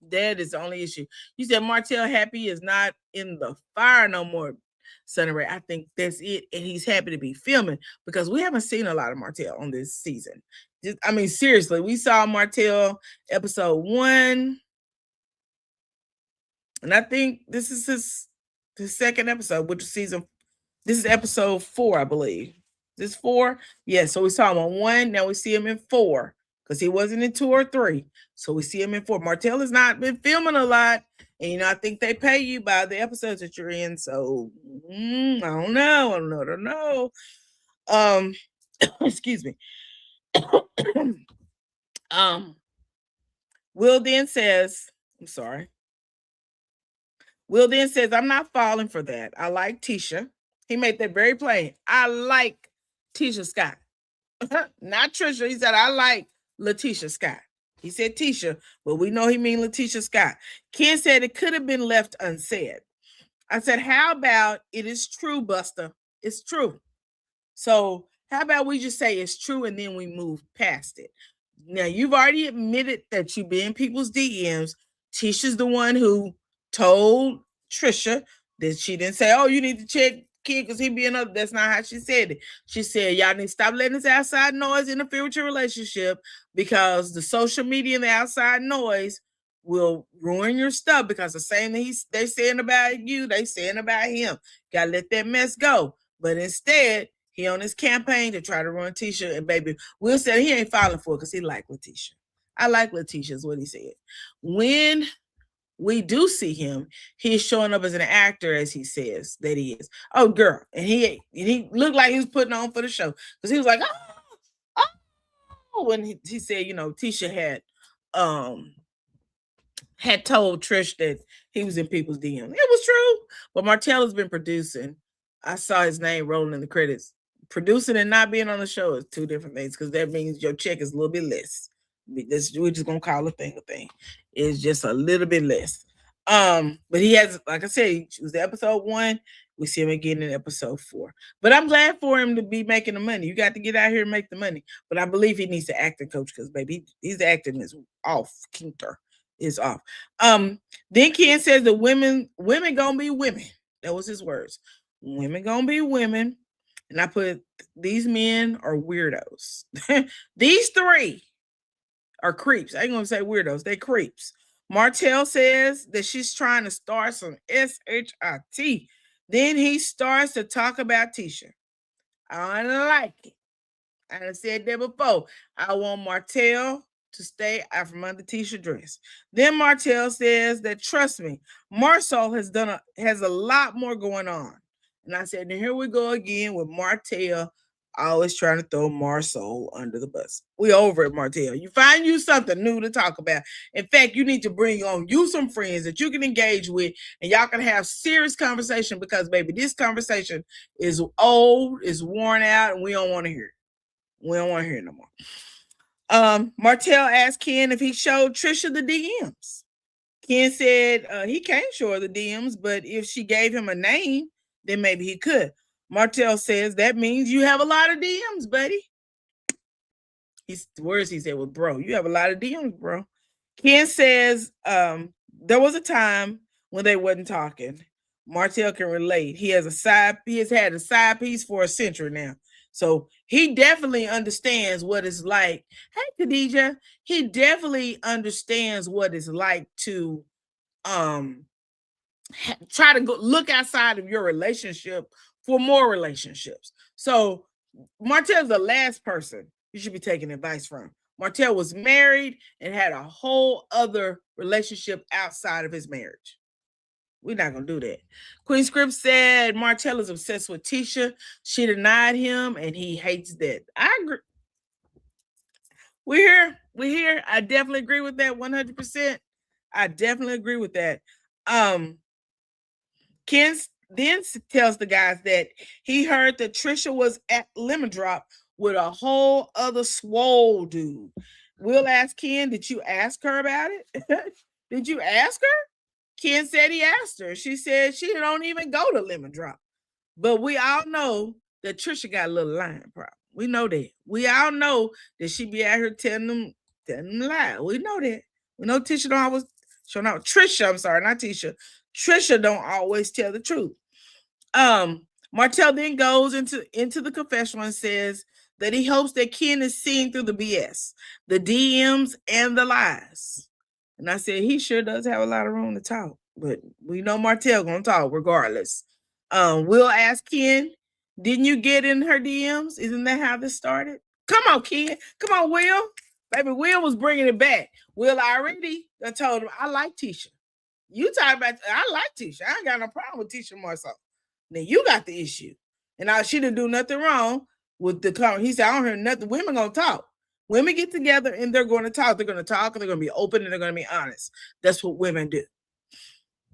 That is the only issue. You said Martell happy is not in the fire no more, Sonny Ray. I think that's it. And he's happy to be filming because we haven't seen a lot of Martell on this season. I mean, seriously, we saw Martell episode 1. And I think this is his second episode, which is this is episode 4, I believe. This 4? Yeah, so we saw him on 1. Now we see him in 4 because he wasn't in 2 or 3. So we see him in 4. Martell has not been filming a lot. And, I think they pay you by the episodes that you're in. So, I don't know. Excuse me. Will then says, I'm sorry. Will then says, I'm not falling for that. I like Tisha. He made that very plain. I like Tisha Scott. Not Trisha. He said, I like Letitia Scott. He said Tisha, but we know he mean Letitia Scott. Ken said it could have been left unsaid. I said, how about it is true, Buster? It's true. So how about we just say it's true and then we move past it? Now, you've already admitted that you've been in people's DMs. Tisha's the one who told Trisha that she didn't say, oh, you need to check Kid because he being up. That's not how she said it. She said, y'all need to stop letting this outside noise interfere with your relationship because the social media and the outside noise will ruin your stuff because the same thing they saying about you, they saying about him. Gotta let that mess go. But instead, he on his campaign to try to run Tisha, and baby, Will said he ain't falling for it because he like Letitia. I like Letitia is what he said. When we do see him, he's showing up as an actor, as he says that he is. Oh, girl, and he looked like he was putting on for the show because he was like, oh, when he said, Tisha had told Trish that he was in people's DM. It was true, but Martell has been producing. I saw his name rolling in the credits. Producing and not being on the show is 2 different things because that means your check is a little bit less. We're just gonna call a thing. It's just a little bit less. But he has, like I said, it was the episode 1. We see him again in episode 4. But I'm glad for him to be making the money. You got to get out here and make the money. But I believe he needs to acting coach because baby, his acting is off. Kinter is off. Then Ken says that women gonna be women. That was his words. Women gonna be women. And I put, these men are weirdos. These 3 are creeps. I ain't gonna say weirdos. They creeps. Martell says that she's trying to start some SHIT. Then he starts to talk about Tisha. I like it. I done said that before. I want Martell to stay out from under Tisha dress. Then Martell says that, trust me, Marsau has a lot more going on. And I said, now here we go again with Martell always trying to throw Marsau under the bus. We over it, Martell. You find you something new to talk about. In fact, you need to bring on you some friends that you can engage with, and y'all can have serious conversation, because, baby, this conversation is old, is worn out, and we don't want to hear it. We don't want to hear it no more. Martell asked Ken if he showed Trisha the DMs. Ken said he can't show her the DMs, but if she gave him a name, then maybe he could. Martell says that means you have a lot of DMs, buddy. The words he said was, bro, you have a lot of DMs, bro. Ken says there was a time when they wasn't talking. Martell can relate. He has had a side piece for a century now. So he definitely understands what it's like. Hey, Khadijah. He definitely understands what it's like to try to go look outside of your relationship for more relationships. So Martell's the last person you should be taking advice from. Martell was married and had a whole other relationship outside of his marriage. We're not going to do that. Queen Script said Martell is obsessed with Tisha. She denied him, and he hates that. I agree. We're here. I definitely agree with that 100%. I definitely agree with that. Ken then tells the guys that he heard that Trisha was at Lemon Drop with a whole other swole dude. Will asked Ken, did you ask her about it? Did you ask her? Ken said he asked her. She said she don't even go to Lemon Drop. But we all know that Trisha got a little lying problem. We know that. We all know that she be out here telling them lies. We know that. We know Tisha don't always show no Trisha, I'm sorry, not Tisha. Trisha don't always tell the truth. Martell then goes into the confessional and says that he hopes that Ken is seeing through the BS, the DMs, and the lies. And I said he sure does have a lot of room to talk, but we know Martell gonna talk regardless. Will ask Ken, didn't you get in her DMs? Isn't that how this started? Come on, Ken. Come on, Will. Baby, Will was bringing it back. Will already told him, I like Tisha. You talk about, I like Tisha. I ain't got no problem with Tisha Marceau. Now you got the issue. And she didn't do nothing wrong with the comment. He said, I don't hear nothing. Women gonna talk. Women get together and they're going to talk. They're going to talk and they're going to be open and they're going to be honest. That's what women do.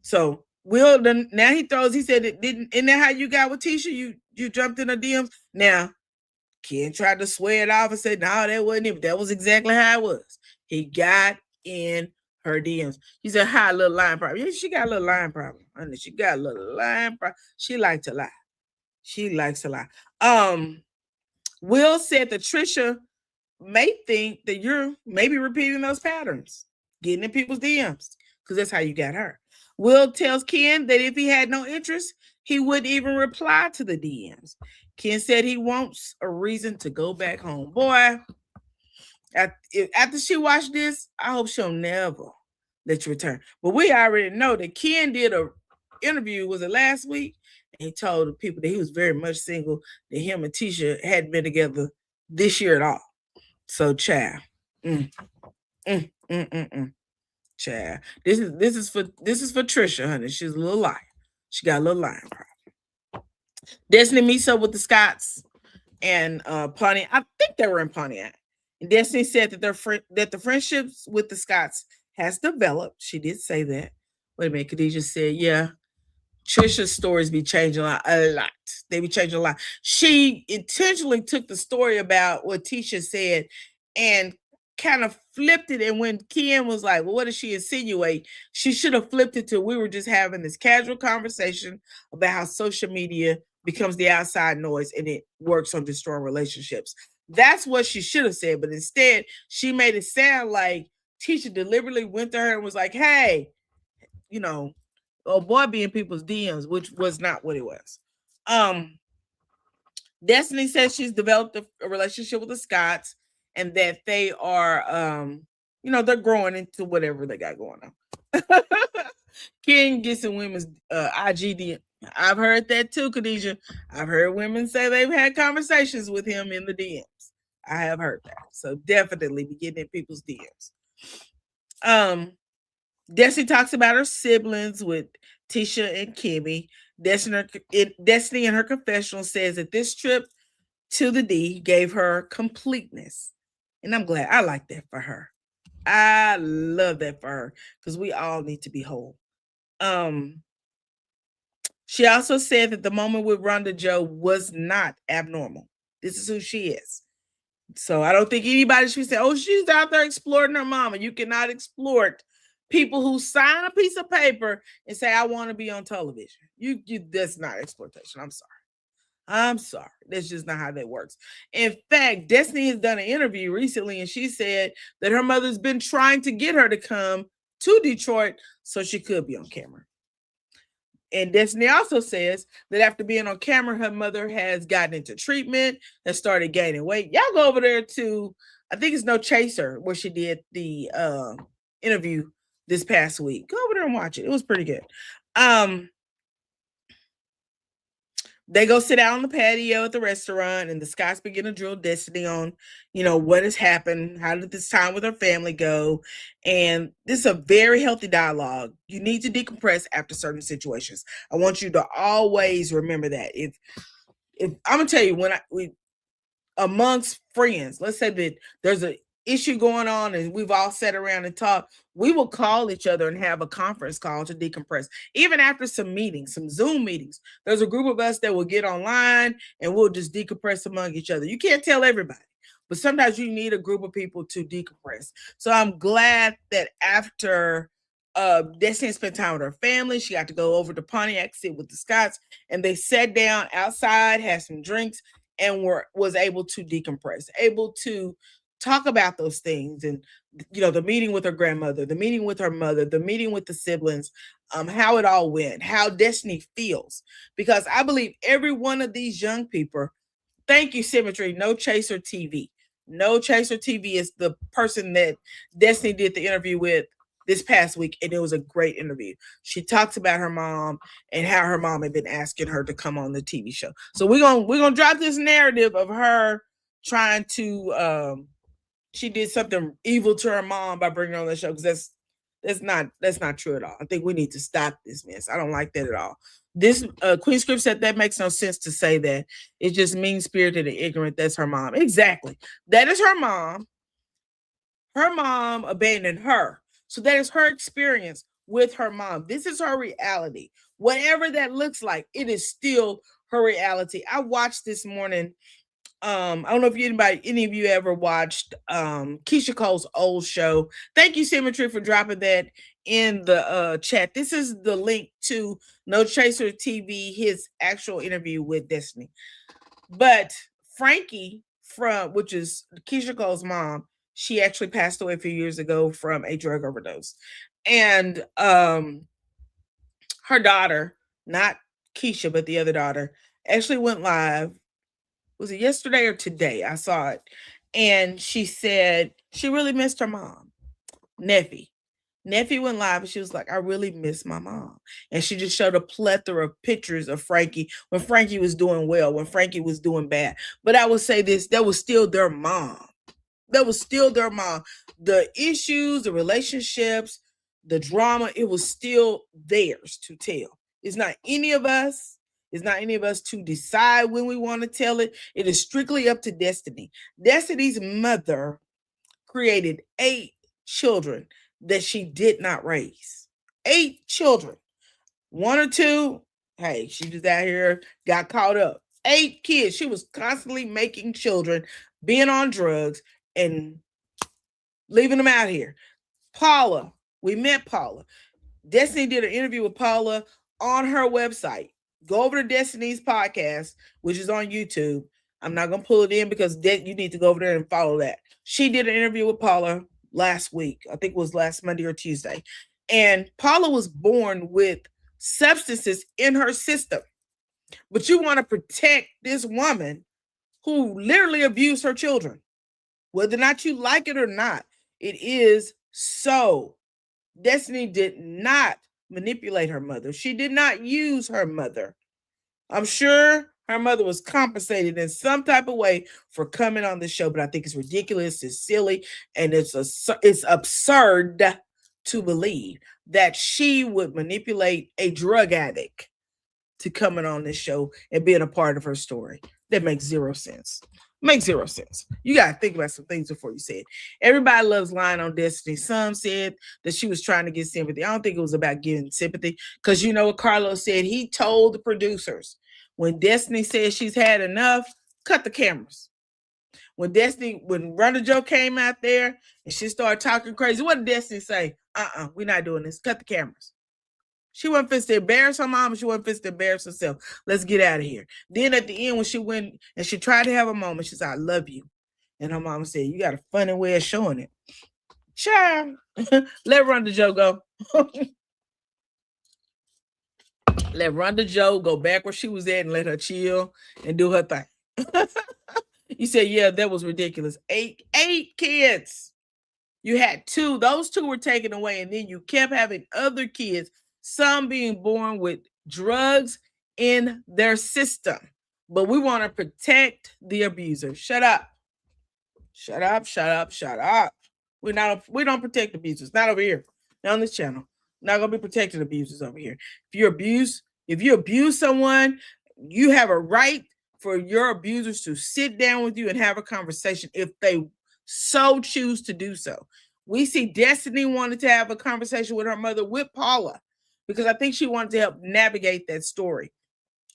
So Will, now he said, isn't that how you got with Tisha? You jumped in her DMs. Now, Ken tried to swear it off and said, no, that wasn't it. That was exactly how it was. He got in her DMs. He said, hi, little lying problem. Yeah, she got a little lying problem. Honey, she got a little lying problem. She likes to lie. She likes to lie. Will said that Trisha may think that you're maybe repeating those patterns, getting in people's DMs, because that's how you got her. Will tells Ken that if he had no interest, he wouldn't even reply to the DMs. Ken said he wants a reason to go back home. Boy, after she watched this, I hope she'll never let you return. But we already know that Ken did a interview, was it last week? And he told the people that he was very much single, that him and Tisha hadn't been together this year at all. So, child, child, this is for Trisha, honey. She's a little liar. She got a little lying problem. Destiny meets up with the Scotts and Pontiac. I think they were in Pontiac. And Destiny said that that the friendships with the Scotts has developed. She did say that. Wait a minute, Khadijah said, yeah. Trisha's stories be changing a lot. They be changing a lot. She intentionally took the story about what Tisha said and kind of flipped it. And when Ken was like, well, what did she insinuate? She should have flipped it to, we were just having this casual conversation about how social media becomes the outside noise and it works on destroying relationships. That's what she should have said. But instead, she made it sound like Tisha deliberately went to her and was like, hey, boy be in people's DMs, which was not what it was. Destiny says she's developed a relationship with the Scotts and that they are, they're growing into whatever they got going on. Ken gets in women's IG DM. I've heard that too, Khadijah. I've heard women say they've had conversations with him in the DMs. I have heard that. So definitely be getting in people's DMs. Um, Destiny talks about her siblings with Tisha and Kimmy. Destiny in her confessional says that this trip to the D gave her completeness. And I'm glad. I like that for her. I love that for her because we all need to be whole. She also said that the moment with Rhonda Joe was not abnormal. This is who she is. So I don't think anybody should say, oh, she's out there exploiting her mama. You cannot exploit people who sign a piece of paper and say, I want to be on television. You that's not exploitation. I'm sorry. That's just not how that works. In fact, Destiny has done an interview recently and she said that her mother's been trying to get her to come to Detroit so she could be on camera. And Destiny also says that after being on camera, her mother has gotten into treatment and started gaining weight. Y'all go over there to, I think it's No Chaser, where she did the interview this past week. Go over there and watch it. It was pretty good. They go sit out on the patio at the restaurant, and the Scots begin to drill Destiny on, what has happened. How did this time with her family go? And this is a very healthy dialogue. You need to decompress after certain situations. I want you to always remember that. If I'm gonna tell you, when we amongst friends, let's say that there's an issue going on and we've all sat around and talked, we will call each other and have a conference call to decompress. Even after some meetings, some Zoom meetings, there's a group of us that will get online and we'll just decompress among each other. You can't tell everybody, but sometimes you need a group of people to decompress. So I'm glad that after Destiny spent time with her family, she got to go over to Pontiac, sit with the Scots, and they sat down outside, had some drinks, and was able to decompress, able to talk about those things. And the meeting with her grandmother, the meeting with her mother, the meeting with the siblings, how it all went, how Destiny feels. Because I believe every one of these young people, thank you, Symmetry, No Chaser TV. No Chaser TV is the person that Destiny did the interview with this past week, and it was a great interview. She talks about her mom and how her mom had been asking her to come on the TV show. So we're gonna drop this narrative of her trying to she did something evil to her mom by bringing her on the show, because that's not true at all. I think we need to stop this mess. I don't like that at all. This Queen Script said that makes no sense to say that. It's just mean spirited and ignorant. That's her mom. Exactly. That is her mom. Her mom abandoned her. So that is her experience with her mom. This is her reality. Whatever that looks like, it is still her reality. I watched this morning. I don't know if any of you ever watched Keisha Cole's old show. Thank you, Symmetry, for dropping that in the chat. This is the link to No Chaser TV, his actual interview with Destiny. But Frankie, which is Keisha Cole's mom, she actually passed away a few years ago from a drug overdose. And her daughter, not Keisha, but the other daughter, actually went live. Was it yesterday or today? I saw it. And she said she really missed her mom. Neffy went live and she was like, I really miss my mom. And she just showed a plethora of pictures of Frankie when Frankie was doing well, when Frankie was doing bad. But I would say this, that was still their mom. That was still their mom. The issues, the relationships, the drama, it was still theirs to tell. It's not any of us. It's not any of us to decide when we want to tell it. It is strictly up to Destiny. Destiny's mother created 8 children that she did not raise. 8 children. 1 or 2, hey, she just out here, got caught up. 8 kids. She was constantly making children, being on drugs, and leaving them out here. Paula, we met Paula. Destiny did an interview with Paula on her website. Go over to Destiny's podcast, which is on YouTube. I'm not going to pull it in because you need to go over there and follow that. She did an interview with Paula last week. I think it was last Monday or Tuesday. And Paula was born with substances in her system. But you want to protect this woman who literally abused her children. Whether or not you like it or not, it is so. Destiny did not manipulate her mother. She did not use her mother. I'm sure Her mother was compensated in some type of way for coming on the show, but I think it's ridiculous, it's silly, and it's absurd to believe that she would manipulate a drug addict to coming on this show and being a part of her story. That makes zero sense. Makes zero sense. You got to think about some things before you say it. Everybody loves lying on Destiny. Some said that she was trying to get sympathy. I don't think it was about getting sympathy, because you know what Carlos said? He told the producers, when Destiny says she's had enough, cut the cameras. When Rhonda Joe came out there and she started talking crazy, what did Destiny say? We're not doing this. Cut the cameras. She wasn't fit to embarrass her mom. She wasn't fit to embarrass herself. Let's get out of here. Then at the end, when she went and she tried to have a moment, she said, I love you. And her mama said, you got a funny way of showing it. Child, let Rhonda Joe go. Let Rhonda Joe go back where she was at and let her chill and do her thing. You said, yeah, that was ridiculous. Eight kids. You had 2. Those 2 were taken away, and then you kept having other kids, some being born with drugs in their system. But we want to protect the abuser. Shut up. Shut up, shut up, shut up. We don't protect abusers. Not over here. Not on this channel. Not gonna be protecting abusers over here. If you abuse someone, you have a right for your abusers to sit down with you and have a conversation if they so choose to do so. We see Destiny wanted to have a conversation with her mother, with Paula, because I think she wanted to help navigate that story.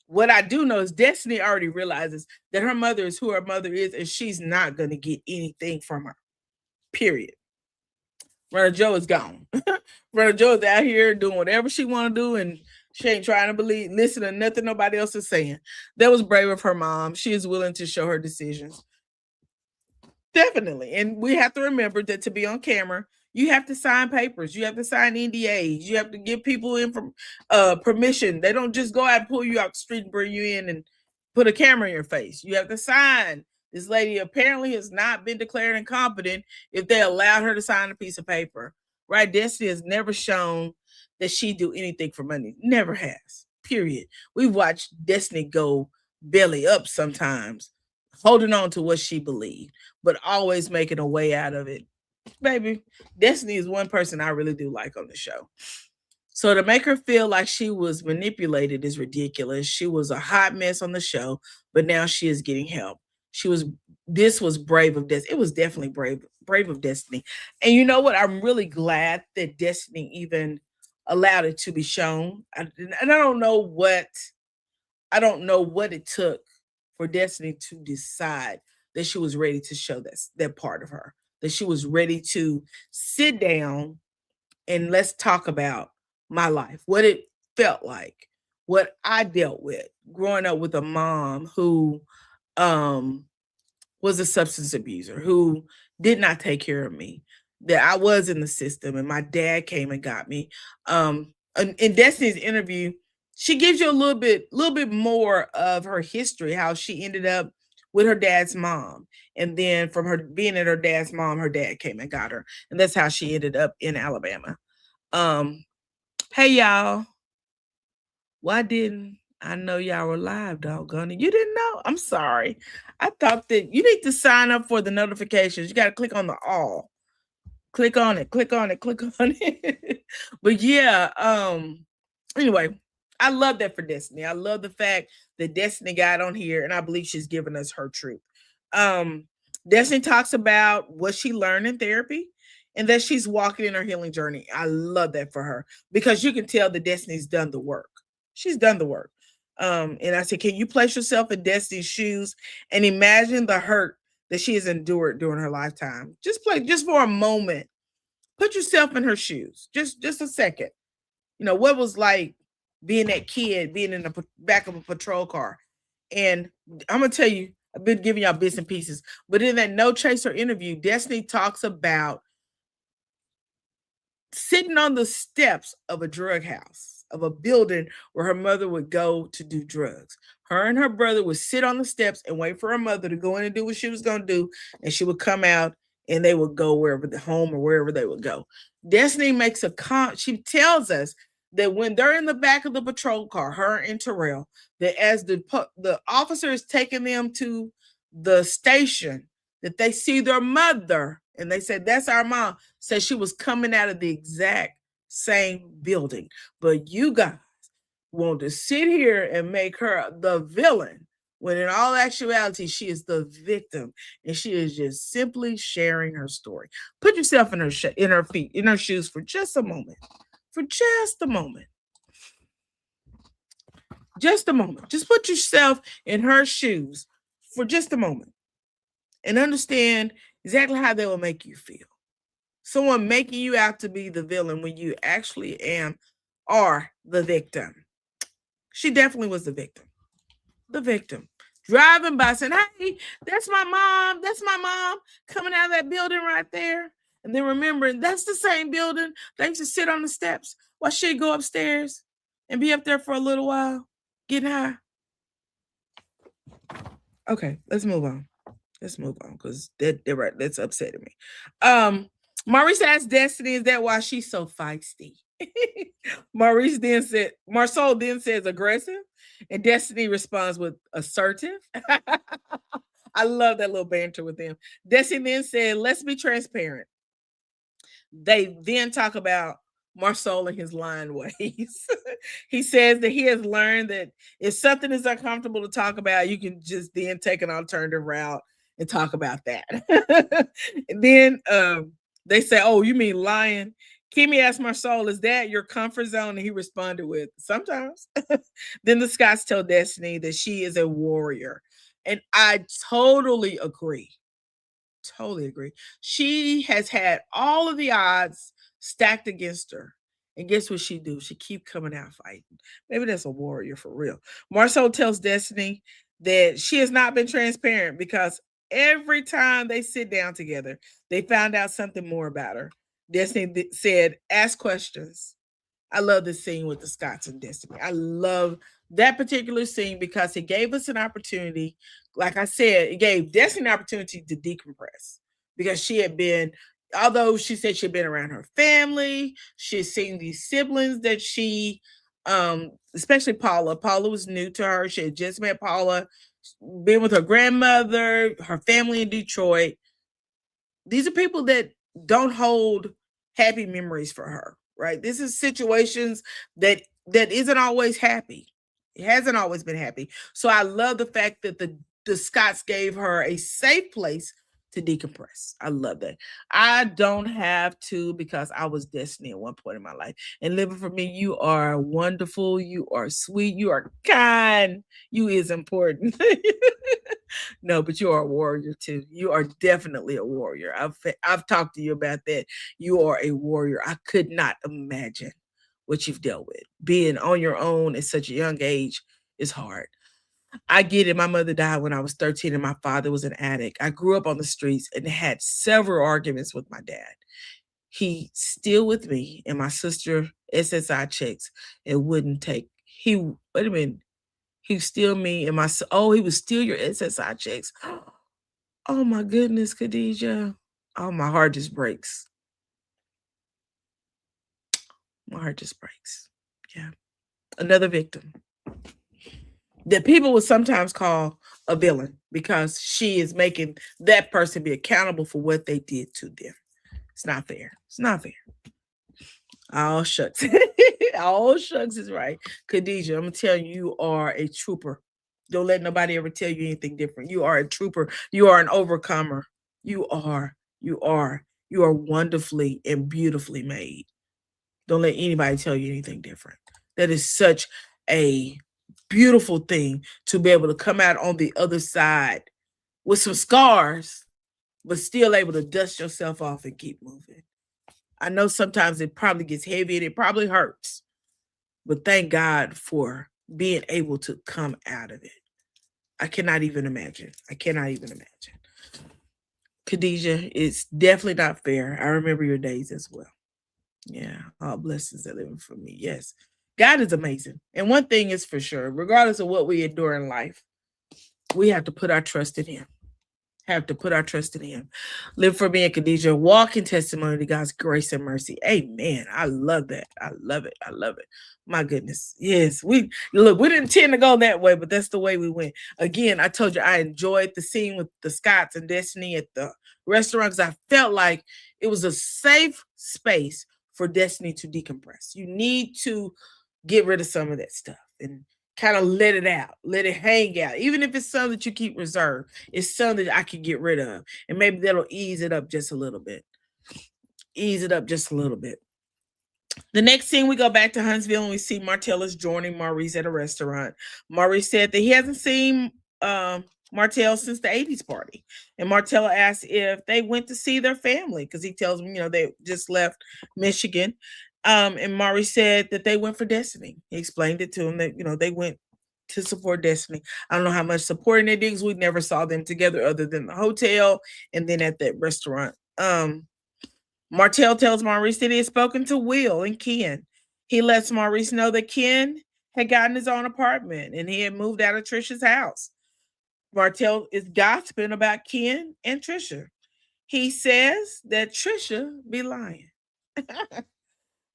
What I do know is Destiny already realizes that her mother is who her mother is, and she's not going to get anything from her. Period. Rhonda Joe is gone. Rhonda Joe is out here doing whatever she want to do, and she ain't trying to listen to nothing nobody else is saying. That was brave of her mom. She is willing to show her decisions. Definitely. And we have to remember that to be on camera, you have to sign papers. You have to sign NDAs. You have to give people permission. They don't just go out and pull you out the street and bring you in and put a camera in your face. You have to sign. This lady apparently has not been declared incompetent if they allowed her to sign a piece of paper. Right? Destiny has never shown that she do anything for money. Never has. Period. We've watched Destiny go belly up sometimes, holding on to what she believed, but always making a way out of it. Baby, Destiny is one person I really do like on the show. So to make her feel like she was manipulated is ridiculous. She was a hot mess on the show, but now she is getting help. This was brave of Destiny. It was definitely brave of Destiny. And you know what? I'm really glad that Destiny even allowed it to be shown. And I don't know what it took for Destiny to decide that she was ready to show that part of her, that she was ready to sit down and let's talk about my life, what it felt like, what I dealt with growing up with a mom who was a substance abuser, who did not take care of me, that I was in the system and my dad came and got me. In Destiny's interview, she gives you a little bit more of her history, how she ended up with her dad's mom. And then from her being at her dad's mom, her dad came and got her. And that's how she ended up in Alabama. Hey, y'all. Why didn't I know y'all were live, doggone it? You didn't know? I'm sorry. I thought that you need to sign up for the notifications. You got to click on the all. Click on it. But yeah, anyway, I love that for Destiny. I love the fact that Destiny got on here, and I believe she's giving us her truth. Destiny talks about what she learned in therapy and that she's walking in her healing journey. I love that for her because you can tell that Destiny's done the work. She's done the work. And I said, can you place yourself in Destiny's shoes and imagine the hurt that she has endured during her lifetime? Just for a moment. Put yourself in her shoes. Just a second. You know, what was like being that kid, being in the back of a patrol car. And I'm going to tell you, I've been giving y'all bits and pieces, but in that No Chaser interview, Destiny talks about sitting on the steps of a drug house, of a building where her mother would go to do drugs. Her and her brother would sit on the steps and wait for her mother to go in and do what she was going to do. And she would come out and they would go wherever the home or wherever they would go. Destiny makes she tells us that when they're in the back of the patrol car, her and Terrell, that as the officer is taking them to the station, that they see their mother, and they said, that's our mom, said she was coming out of the exact same building. But you guys want to sit here and make her the villain, when in all actuality, she is the victim, and she is just simply sharing her story. Put yourself in her shoes for just a moment. For just a moment. Just a moment. Just put yourself in her shoes for just a moment and understand exactly how they will make you feel. Someone making you out to be the villain when you actually are the victim. She definitely was the victim. The victim. Driving by saying, hey, that's my mom. That's my mom coming out of that building right there. And then remembering that's the same building. They used to sit on the steps while she'd go upstairs and be up there for a little while, getting high. Okay, let's move on. Let's move on, because that's upsetting me. Maurice asked Destiny, is that why she's so feisty? Marsau then says aggressive, and Destiny responds with assertive. I love that little banter with them. Destiny then said, let's be transparent. They then talk about Marsau and his lying ways. He says that he has learned that if something is uncomfortable to talk about, you can just then take an alternative route and talk about that. And then they say, oh, you mean lying? Kimmy asked Marsau, is that your comfort zone? And he responded with, sometimes. Then the Scots tell Destiny that she is a warrior. And I totally agree. Totally agree. She has had all of the odds stacked against her. And guess what she do? She keep coming out fighting. Maybe that's a warrior for real. Marsau tells Destiny that she has not been transparent because every time they sit down together, they found out something more about her. Destiny said, ask questions. I love this scene with the Scots and Destiny. I love that particular scene because it gave us an opportunity. Like I said, it gave Destiny an opportunity to decompress because she had been, although she said she'd been around her family, she had seen these siblings that she, especially Paula. Paula was new to her. She had just met Paula, been with her grandmother, her family in Detroit. These are people that don't hold happy memories for her, right? This is situations that isn't always happy. It hasn't always been happy. So I love the fact that the Scots gave her a safe place to decompress. I love that. I don't have to, because I was Destiny at one point in my life. And living for me, you are wonderful. You are sweet. You are kind. You is important. No, but you are a warrior too. You are definitely a warrior. I've talked to you about that. You are a warrior. I could not imagine what you've dealt with. Being on your own at such a young age is hard. I get it. My mother died when I was 13 and my father was an addict. I grew up on the streets and had several arguments with my dad. He still with me and my sister SSI checks and wouldn't take. Wait a minute. He would steal me and he would steal your SSI checks. Oh my goodness, Khadijah. Oh, my heart just breaks. My heart just breaks. Yeah. Another victim that people would sometimes call a villain because she is making that person be accountable for what they did to them. It's not fair. It's not fair. Oh, shucks. Oh, shucks is right. Khadijah, I'm going to tell you, you are a trooper. Don't let nobody ever tell you anything different. You are a trooper. You are an overcomer. You are wonderfully and beautifully made. Don't let anybody tell you anything different. That is such a beautiful thing to be able to come out on the other side with some scars, but still able to dust yourself off and keep moving. I know sometimes it probably gets heavy and it probably hurts, but thank God for being able to come out of it. I cannot even imagine. Khadijah, it's definitely not fair. I remember your days as well. Yeah, all blessings are living for me. Yes, God is amazing. And one thing is for sure, regardless of what we endure in life, we have to put our trust in Him. Have to put our trust in him. Live for me and Khadijah. Walk in testimony to God's grace and mercy. Amen. I love that. I love it. I love it. My goodness. Yes. We didn't intend to go that way, but that's the way we went. Again, I told you I enjoyed the scene with the Scotts and Destiny at the restaurant because I felt like it was a safe space for Destiny to decompress. You need to get rid of some of that stuff and kind of let it out, let it hang out. Even if it's something that you keep reserved, it's something that I can get rid of. And maybe that'll ease it up just a little bit. Ease it up just a little bit. The next scene, we go back to Huntsville and we see Martell is joining Maurice at a restaurant. Maurice said that he hasn't seen Martell since the 80s party. And Martell asks if they went to see their family because he tells them, they just left Michigan. And Maurice said that they went for Destiny. He explained it to him that, they went to support Destiny. I don't know how much supporting they did because we never saw them together other than the hotel and then at that restaurant. Martell tells Maurice that he had spoken to Will and Ken. He lets Maurice know that Ken had gotten his own apartment and he had moved out of Trisha's house. Martell is gossiping about Ken and Trisha. He says that Trisha be lying.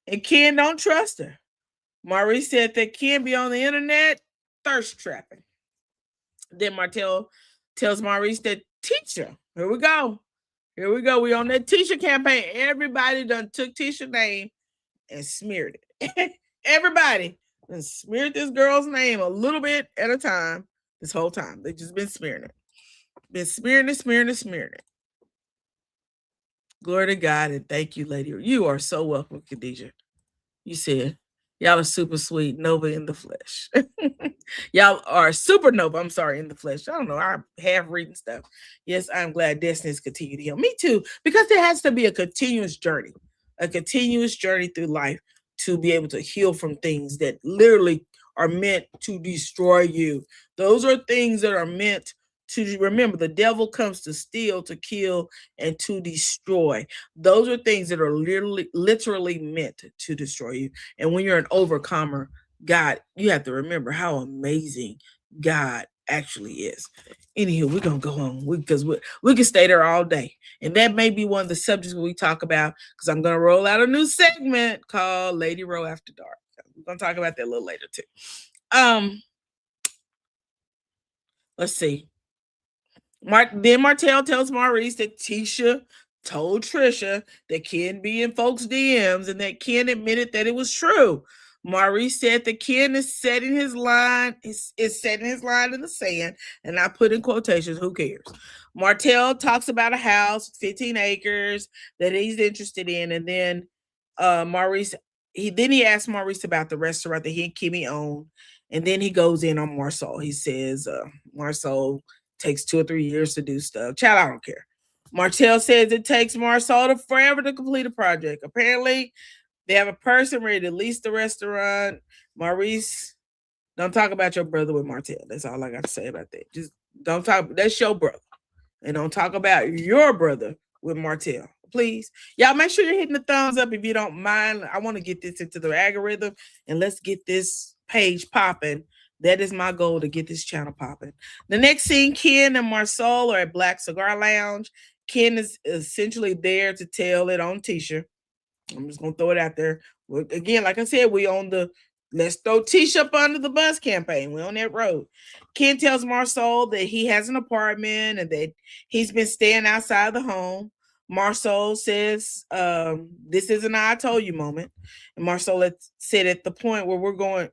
And Ken don't trust her. Maurice said that Ken be on the internet thirst trapping. Then Martell tells Maurice that Tisha, here we go. We on that Tisha campaign. Everybody done took Tisha's name and smeared it. Everybody done smeared this girl's name a little bit at a time this whole time. They just been smearing it. Been smearing it. Glory to God and thank you, lady. You are so welcome, Khadijah. You said, y'all are super sweet, Nova in the flesh. Y'all are supernova, I'm sorry, in the flesh. I don't know, I'm half reading stuff. Yes, I'm glad Destiny's continued to heal. Me too, because there has to be a continuous journey through life to be able to heal from things that literally are meant to destroy you. Those are things that are meant to, remember, the devil comes to steal, to kill, and to destroy. Those are things that are literally meant to destroy you. And when you're an overcomer, God, you have to remember how amazing God actually is. Anywho, we're going to go on because we can stay there all day. And that may be one of the subjects we talk about because I'm going to roll out a new segment called Lady Row After Dark. We're going to talk about that a little later too. Let's see. Then Martell tells Maurice that Tisha told Trisha that Ken be in folks' DMs and that Ken admitted that it was true. Maurice said that Ken is setting his line in the sand, and I put in quotations, who cares? Martell talks about a house, 15 acres, that he's interested in, and then Maurice, he asked Maurice about the restaurant that he and Kimmy own, and then he goes in on Marceau. He says Marceau takes 2 or 3 years to do stuff. Child, I don't care. Martell says it takes Marceau forever to complete a project. Apparently, they have a person ready to lease the restaurant. Maurice, don't talk about your brother with Martell. That's all I got to say about that. Just don't talk. That's your brother. And don't talk about your brother with Martell. Please. Y'all make sure you're hitting the thumbs up if you don't mind. I want to get this into the algorithm and let's get this page popping. That is my goal, to get this channel popping. The next scene, Ken and Marceau are at Black Cigar Lounge. Ken is essentially there to tell it on Tisha. I'm just going to throw it out there. Again, like I said, we on the let's throw Tisha up under the bus campaign. We're on that road. Ken tells Marceau that he has an apartment and that he's been staying outside the home. Marceau says, this is an I told you moment. And Marceau said at the point where we're going,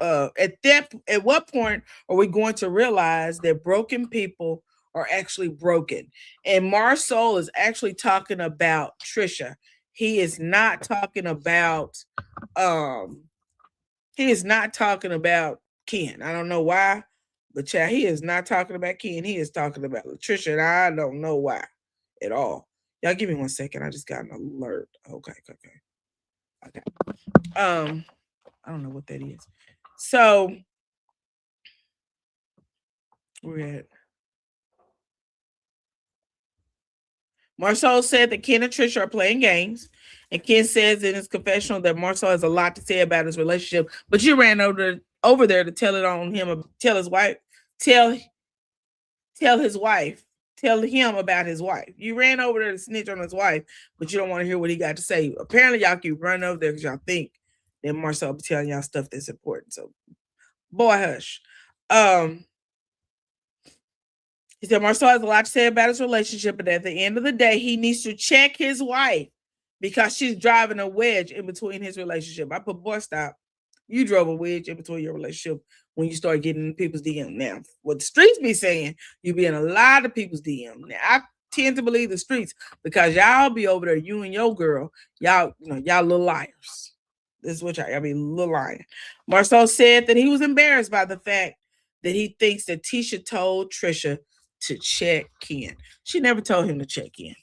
at what point are we going to realize that broken people are actually broken? And Marceau is actually talking about Trisha. He is not talking about Ken. I don't know why, but child, he is not talking about Ken. He is talking about Trisha, and I don't know why at all. Y'all give me 1 second. I just got an alert. Okay. I don't know what that is. So we're at Marceau said that Ken and Trisha are playing games. And Ken says in his confessional that Marceau has a lot to say about his relationship, but you ran over there to tell it on him, tell his wife tell him about his wife. You ran over there to snitch on his wife, but you don't want to hear what he got to say. Apparently, y'all keep running over there because y'all think that Marcel will be telling y'all stuff that's important. So, boy, hush. He said Marcel has a lot to say about his relationship, but at the end of the day, he needs to check his wife because she's driving a wedge in between his relationship. I put, boy, stop. You drove a wedge in between your relationship when you start getting in people's DM. Now, what the streets be saying, you be in a lot of people's DM. Now, I tend to believe the streets because y'all be over there, you and your girl, y'all little liars. This is what y'all be little lying. Marcel said that he was embarrassed by the fact that he thinks that Tisha told Trisha to check Ken. She never told him to check in.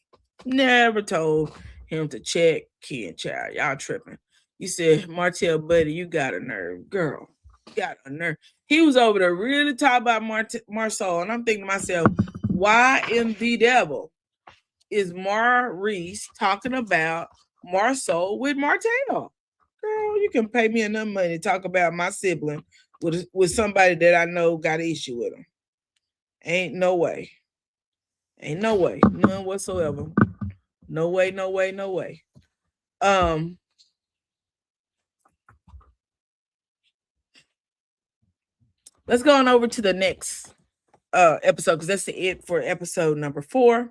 Never told him to check Ken, child. Y'all tripping. You said, Martell, buddy, you got a nerve. Girl, got a nerve. He was over there really talking about Marcel, and I'm thinking to myself, why in the devil is Maurice talking about Marcel with Martell? Girl, you can pay me enough money to talk about my sibling with somebody that I know got an issue with him. Ain't no way. Ain't no way. None whatsoever. No way, no way, no way. Let's go on over to the next episode because that's it for episode number 4.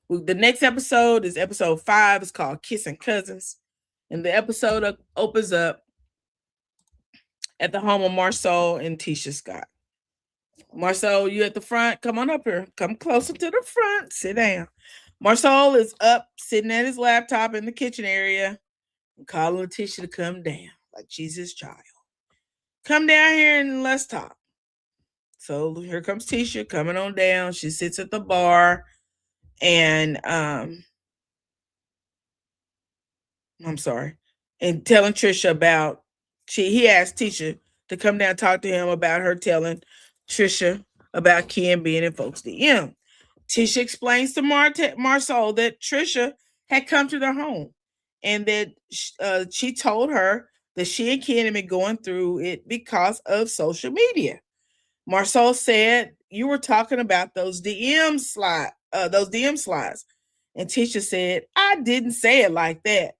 The next episode is episode 5. It's called Kissing Cousins. And the episode opens up at the home of Marcel and Tisha Scott. Marcel, you at the front? Come on up here. Come closer to the front. Sit down. Marcel is up, sitting at his laptop in the kitchen area, and calling Tisha to come down like she's his child. Come down here and let's talk. So here comes Tisha coming on down. She sits at the bar, and and telling Trisha about he asked Tisha to come down and talk to him about her telling Trisha about Ken being in folks DM. Tisha explains to Marcel that Trisha had come to their home and that she told her that she and Ken had been going through it because of social media. Marcel said, you were talking about those DM slides. And Tisha said, I didn't say it like that.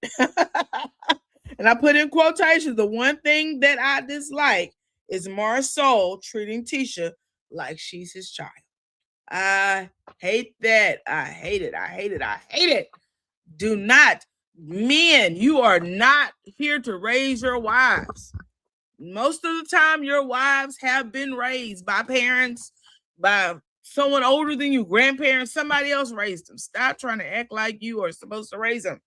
And I put in quotations, the one thing that I dislike is Marcel treating Tisha like she's his child. I hate that. I hate it. I hate it. I hate it. Do not, men, you are not here to raise your wives. Most of the time, your wives have been raised by parents, by someone older than you, grandparents, somebody else raised them. Stop trying to act like you are supposed to raise them.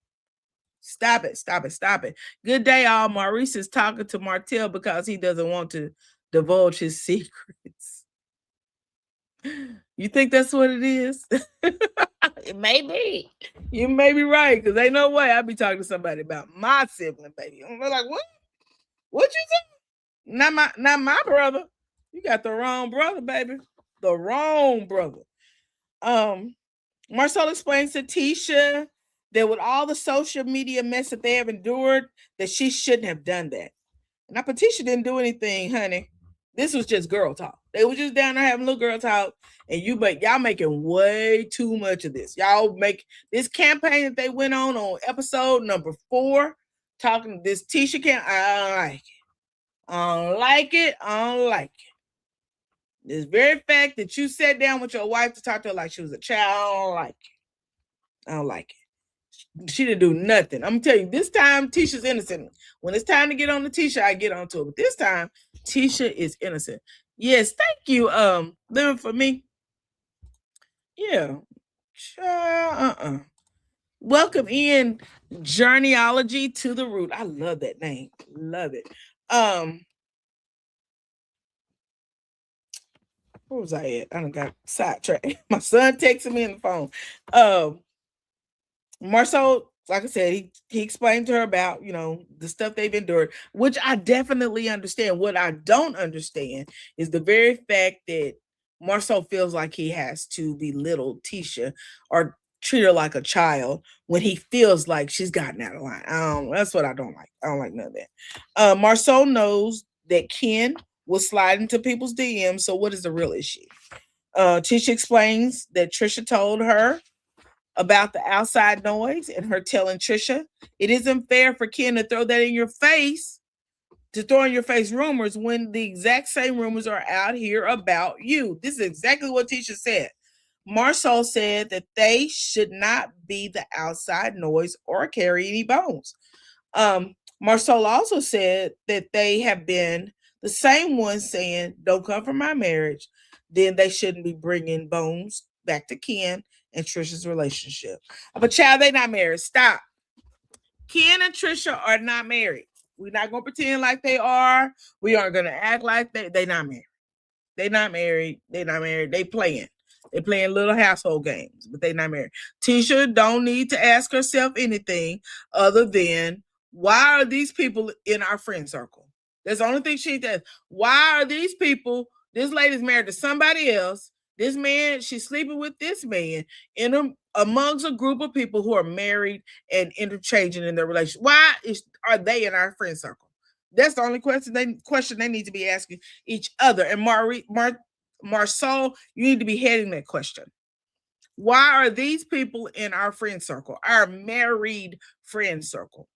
Stop it. Stop it. Stop it. Good day, all. Maurice is talking to Martell because he doesn't want to divulge his secrets. You think that's what it is? It may be. You may be right, because ain't no way I'd be talking to somebody about my sibling, baby. I'm like, what? What you say? Not my brother. You got the wrong brother, baby. The wrong brother. Marcel explains to Tisha that with all the social media mess that they have endured, that she shouldn't have done that. And Tisha didn't do anything, honey. This was just girl talk. They were just down there having little girl talk, and y'all making way too much of this. Y'all make this campaign that they went on episode number 4, talking this Tisha I don't like it. I don't like it. This very fact that you sat down with your wife to talk to her like she was a child, I don't like it. She didn't do nothing. I'm gonna tell you, this time Tisha's innocent. When it's time to get on to Tisha, I get on to it. But this time, Tisha is innocent. Yes, thank you, living for me. Yeah. Welcome in Journeyology to the Root. I love that name. Love it. Where was I at? I done got sidetracked. My son texted me on the phone. Marcel, like I said, he explained to her about, the stuff they've endured, which I definitely understand. What I don't understand is the very fact that Marcel feels like he has to belittle Tisha or treat her like a child when he feels like she's gotten out of line. That's what I don't like. I don't like none of that. Marcel knows that Ken will slide into people's DMs. So what is the real issue? Tisha explains that Trisha told her about the outside noise and her telling Trisha it isn't fair for Ken to throw that in your face, to throw in your face rumors when the exact same rumors are out here about you. This is exactly what Tisha said. Marceau said that they should not be the outside noise or carry any bones. Marceau also said that they have been the same ones saying, don't come from my marriage, then they shouldn't be bringing bones back to Ken and Trisha's relationship. But child, they not married. Stop. Ken and Trisha are not married. We're not gonna pretend like they are. We aren't gonna act like they not married. They not married. They not married. They playing. They playing little household games, but they not married. Tisha don't need to ask herself anything other than why are these people in our friend circle? That's the only thing she does. Why are these people? This lady's married to somebody else. This man, she's sleeping with this man amongst a group of people who are married and interchanging in their relationship. Why are they in our friend circle? That's the only question they need to be asking each other. And Marceau, you need to be heading that question. Why are these people in our friend circle, our married friend circle?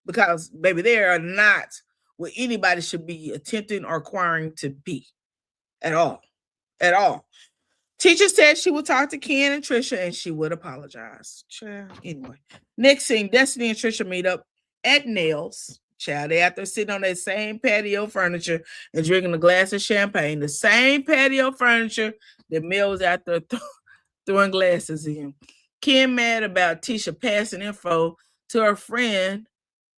Because, baby, they are not what anybody should be attempting or acquiring to be at all. At all. Teacher said she would talk to Ken and Trisha and she would apologize. Anyway, next scene, Destiny and Trisha meet up at Nell's. Child, they out there sitting on that same patio furniture and drinking a glass of champagne. The same patio furniture that Mel was out there throwing glasses in. Ken mad about Tisha passing info to her friend,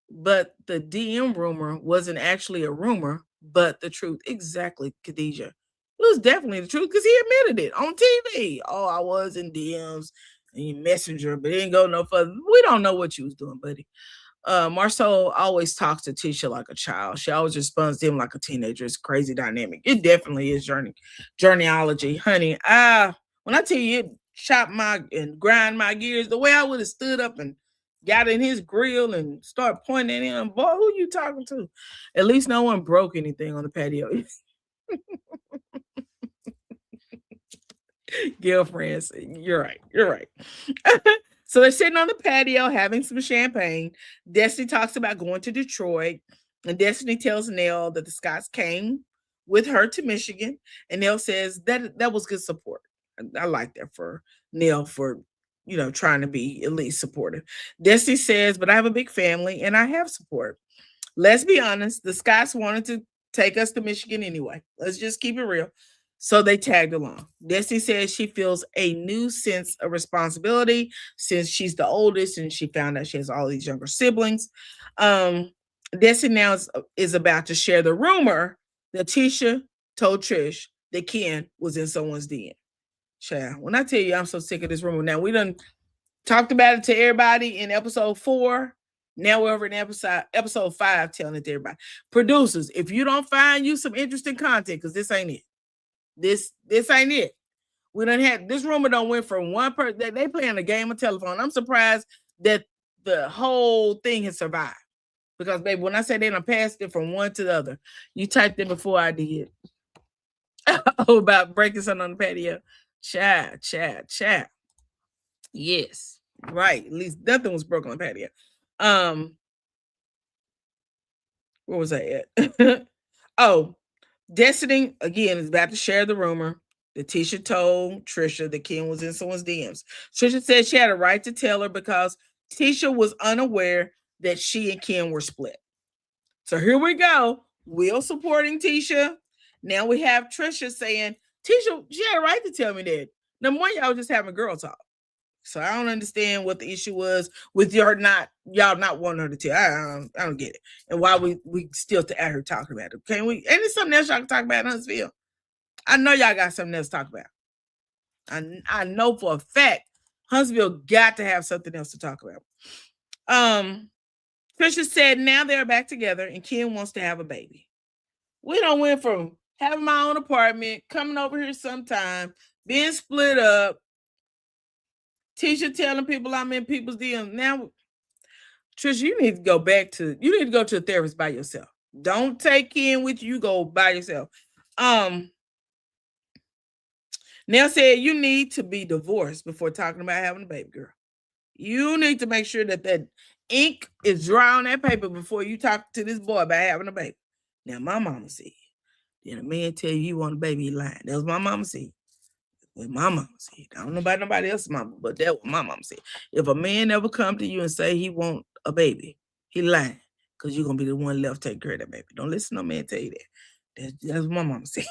but the DM rumor wasn't actually a rumor, but the truth. Exactly, Khadijah. It was definitely the truth because he admitted it on TV. Oh, I was in DMs and Messenger, but it didn't go no further. We don't know what you was doing, buddy. Marceau always talks to Tisha like a child. She always responds to him like a teenager. It's crazy dynamic. It definitely is journeyology, honey. When I tell you it chop my and grind my gears, the way I would have stood up and got in his grill and start pointing at him, boy, who you talking to? At least no one broke anything on the patio. Girlfriends, you're right. You're right. So they're sitting on the patio having some champagne. Destiny talks about going to Detroit, and Destiny tells Nell that the Scots came with her to Michigan, and Nell says that was good support. I like that for Nell for trying to be at least supportive. Destiny says, but I have a big family and I have support. Let's be honest, the Scots wanted to take us to Michigan anyway. Let's just keep it real. So they tagged along. Destiny says she feels a new sense of responsibility since she's the oldest and she found out she has all these younger siblings. Destiny now is about to share the rumor that Tisha told Trish that Ken was in someone's DM. Child, when I tell you I'm so sick of this rumor. Now, we done talked about it to everybody in episode 4. Now we're over in episode 5 telling it to everybody. Producers, if you don't find you some interesting content, because this ain't it. This ain't it. We done had this rumor don't went from one person. They playing a game of telephone. I'm surprised that the whole thing has survived. Because, baby, when I say they done passed it from one to the other, you typed it before I did. About breaking something on the patio. Chat. Yes. Right. At least nothing was broken on the patio. Where was I at? Oh, Destiny, again, is about to share the rumor that Tisha told Trisha that Ken was in someone's DMs. Trisha said she had a right to tell her because Tisha was unaware that she and Ken were split. So here we go. Will supporting Tisha. Now we have Trisha saying, Tisha, she had a right to tell me that. Number one, y'all was just having girl talk. So I don't understand what the issue was with y'all not wanting her to tell. I don't get it. And why we still at her talking about it. Can we? Ain't there something else y'all can talk about in Huntsville? I know y'all got something else to talk about. I know for a fact Huntsville got to have something else to talk about. Trisha said now they're back together and Ken wants to have a baby. We don't went from having my own apartment, coming over here sometime, being split up, Tisha telling people I'm in people's DMs. Now, Trisha, you need to go to a therapist by yourself. Don't take Ken with you. Go by yourself. Nell said you need to be divorced before talking about having a baby, girl. You need to make sure that ink is dry on that paper before you talk to this boy about having a baby. Now, my mama said, then a man tell you want a baby, he lying. That was my mama said. What my mama said. I don't know about nobody else's mama, but that what my mama said. If a man ever come to you and say he want a baby, he lying. Because you're going to be the one left taking care of that baby. Don't listen to no man tell you that. That's what my mama said.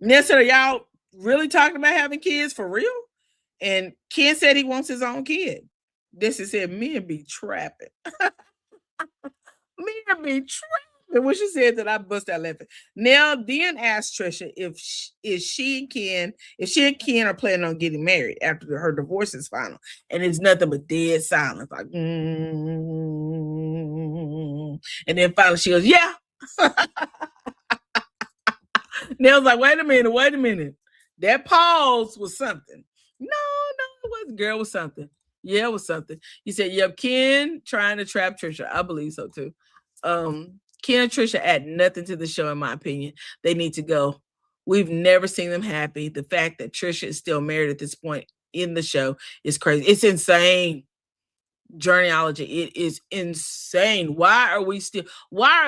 Nessa, y'all really talking about having kids for real? And Ken said he wants his own kid. This is said men be trapping. Men be trapping. When she said that, I bust out laughing. Now, then asked Trisha if she and Ken are planning on getting married after her divorce is final, and it's nothing but dead silence, like, and then finally she goes, yeah. Nell's like, wait a minute. That pause was something. No, it wasn't. Girl, it was something. Yeah, it was something. You said, yep, Ken trying to trap Trisha. I believe so too. Ken and Trisha add nothing to the show, in my opinion. They need to go. We've never seen them happy. The fact that Trisha is still married at this point in the show is crazy. It's insane. Journeyology. It is insane. Why are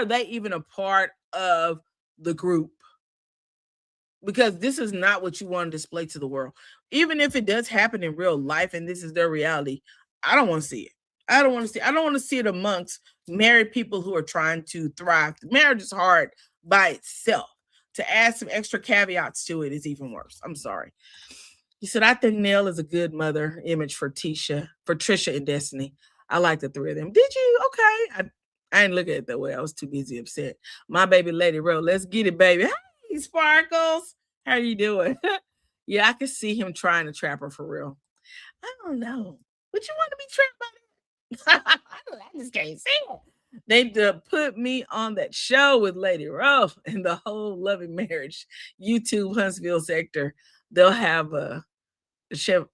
they even a part of the group? Because this is not what you want to display to the world. Even if it does happen in real life and this is their reality, I don't want to see it. I don't want to see it amongst married people who are trying to thrive. Marriage is hard by itself. To add some extra caveats to it is even worse. I'm sorry. He said, I think Nell is a good mother image for Trisha and Destiny. I like the three of them. Did you? Okay. I didn't look at it that way. I was too busy upset. My baby Lady Rowe, let's get it, baby. Hey, Sparkles. How you doing? Yeah, I could see him trying to trap her for real. I don't know. Would you want to be trapped by that? I just can't see it. They put me on that show with Lady Rowe and the whole Loving Marriage YouTube Huntsville sector. They'll have a shout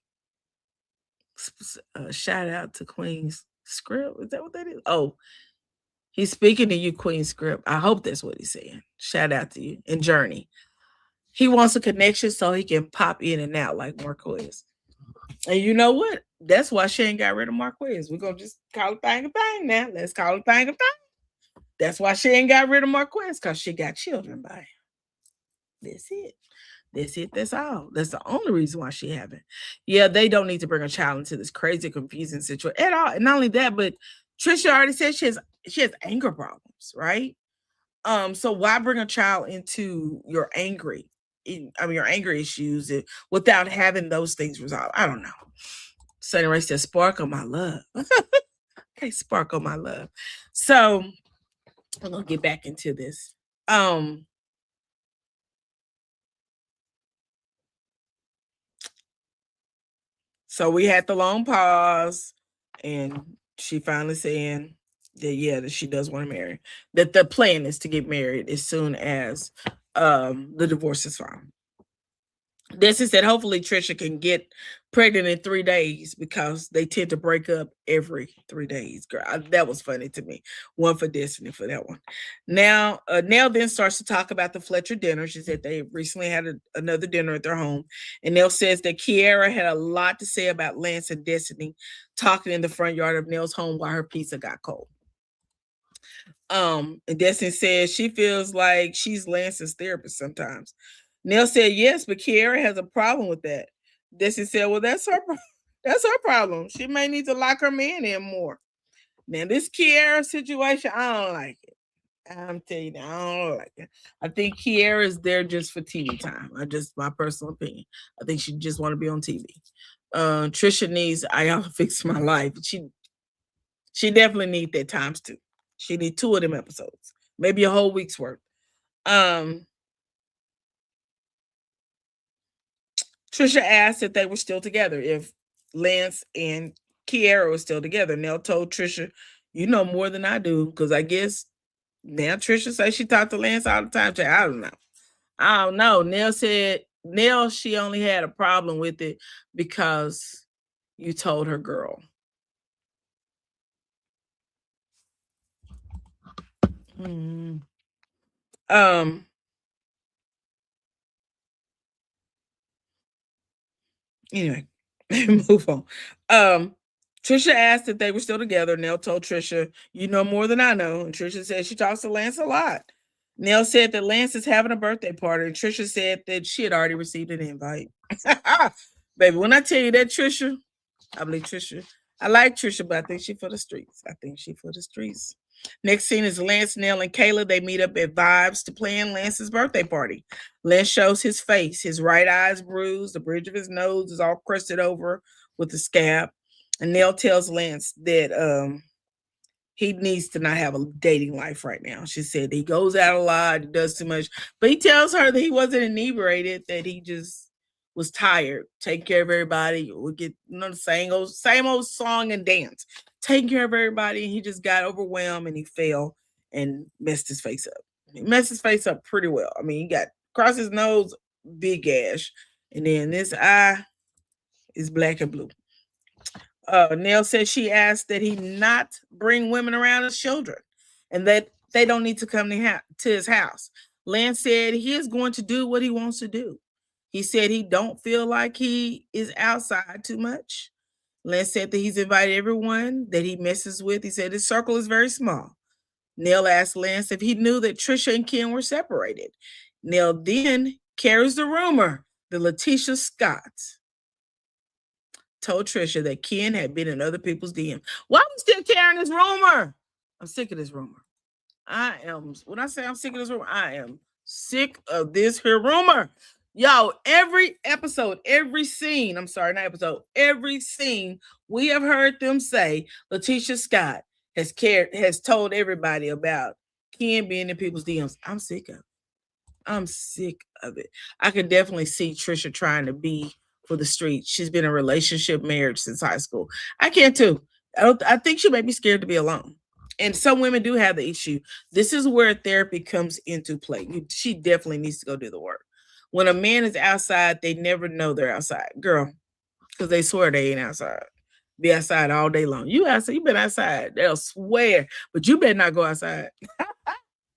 out to Queen's Script. Is that what that is? Oh, he's speaking to you, Queen Script. I hope that's what he's saying. Shout out to you and Journey. He wants a connection so he can pop in and out like Marquez. And you know what? That's why Shane got rid of Marquez. We're going to just call it thing a thing now. Let's call it thing a thing. That's why Shane got rid of Marquez, because she got children by him. That's it. That's all. That's the only reason why she haven't. Yeah, they don't need to bring a child into this crazy, confusing situation at all. And not only that, but Trisha already said she has anger problems, right? So why bring a child into your anger issues without having those things resolved? I don't know. Sunny Ray says, sparkle my love. Okay, sparkle my love. So I'm gonna get back into this. So we had the long pause, and she finally saying that she does want to marry. That the plan is to get married as soon as the divorce is filed. This is said hopefully Trisha can get pregnant in 3 days, because they tend to break up every 3 days. Girl, that was funny to me. One for Destiny for that one. Now, Nell then starts to talk about the Fletcher dinner. She said they recently had another dinner at their home. And Nell says that Kiara had a lot to say about Lance and Destiny talking in the front yard of Nell's home while her pizza got cold. And Destiny says she feels like she's Lance's therapist sometimes. Nell said yes, but Kiara has a problem with that. Destiny said, well, that's her problem. She may need to lock her man in more. Now, this Kiara situation, I don't like it. I'm telling you, I don't like it. I think Kiara is there just for TV time. My personal opinion. I think she just want to be on TV. Trisha needs I gotta fix my life. She definitely needs that times 2. She need 2 of them episodes, maybe a whole week's worth. Trisha asked if they were still together, if Lance and Kiara were still together. Nell told Trisha, you know more than I do, because I guess now Trisha says she talked to Lance all the time. I don't know. Nell said she only had a problem with it because you told her girl. Anyway, move on. Trisha asked if they were still together. Nell told Trisha, "You know more than I know." And Trisha said she talks to Lance a lot. Nell said that Lance is having a birthday party, and Trisha said that she had already received an invite. Baby, when I tell you that Trisha, I believe Trisha. I like Trisha, but I think she for the streets. I think she for the streets. Next scene is Lance, Nell, and Kayla. They meet up at Vibes to plan Lance's birthday party. Lance shows his face. His right eye is bruised. The bridge of his nose is all crusted over with a scab. And Nell tells Lance that he needs to not have a dating life right now. She said he goes out a lot, he does too much. But he tells her that he wasn't inebriated, that he just was tired, taking care of everybody. We get the same old song and dance, taking care of everybody. And he just got overwhelmed and he fell and messed his face up. He messed his face up pretty well. I mean, he got across his nose, big gash, and then this eye is black and blue. Nell said she asked that he not bring women around his children and that they don't need to come to his house. Lance said he is going to do what he wants to do. He said he don't feel like he is outside too much. Lance said that he's invited everyone that he messes with. He said his circle is very small. Nell asked Lance if he knew that Trisha and Ken were separated. Nell then carries the rumor that Letitia Scott told Trisha that Ken had been in other people's DM. Why are we still carrying this rumor? I'm sick of this rumor. When I say I'm sick of this rumor, I am sick of this here rumor. Yo, every episode, every scene, every scene, we have heard them say Letitia Scott has told everybody about Ken being in people's DMs. I'm sick of it. I can definitely see Trisha trying to be for the streets. She's been in a relationship, marriage since high school. I can too. I think she may be scared to be alone. And some women do have the issue. This is where therapy comes into play. She definitely needs to go do the work. When a man is outside, they never know they're outside, girl, because they swear they ain't outside. Be outside all day long. You outside, you been outside. They'll swear, but you better not go outside.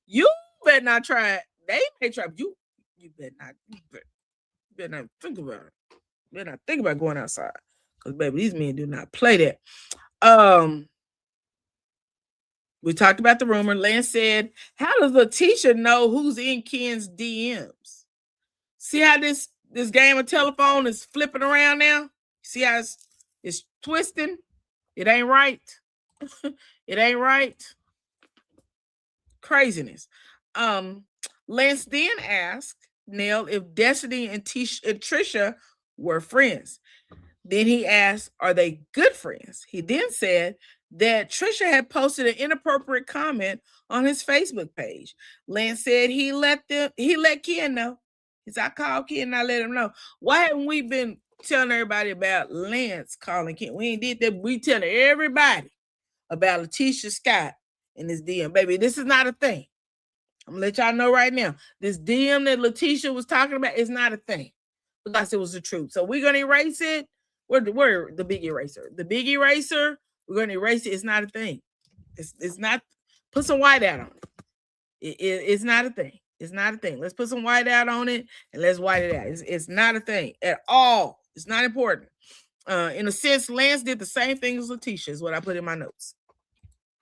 You better not try it. They may try, you better not. You better not think about it. You better not think about going outside, because baby, these men do not play that. We talked about the rumor. Lance said, "How does Letitia know who's in Ken's DMs?" See how this game of telephone is flipping around now? See how it's twisting? It ain't right. It ain't right. Craziness. Lance then asked Nell if Destiny and Trisha were friends. Then he asked, "Are they good friends?" He then said that Trisha had posted an inappropriate comment on his Facebook page. Lance said he let Ken know. He said, "I called Ken and I let him know." Why haven't we been telling everybody about Lance calling Ken? We ain't did that. We telling everybody about Letitia Scott and his DM. Baby, this is not a thing. I'm gonna let y'all know right now. This DM that Letitia was talking about is not a thing, because it was the truth. So we're gonna erase it. We're the big eraser. The big eraser, we're gonna erase it. It's not a thing. It's not. Put some white out on it. It's not a thing. It's not a thing. Let's put some white out on it and let's white it out. It's not a thing at all. It's not important. In a sense, Lance did the same thing as Letitia, is what I put in my notes.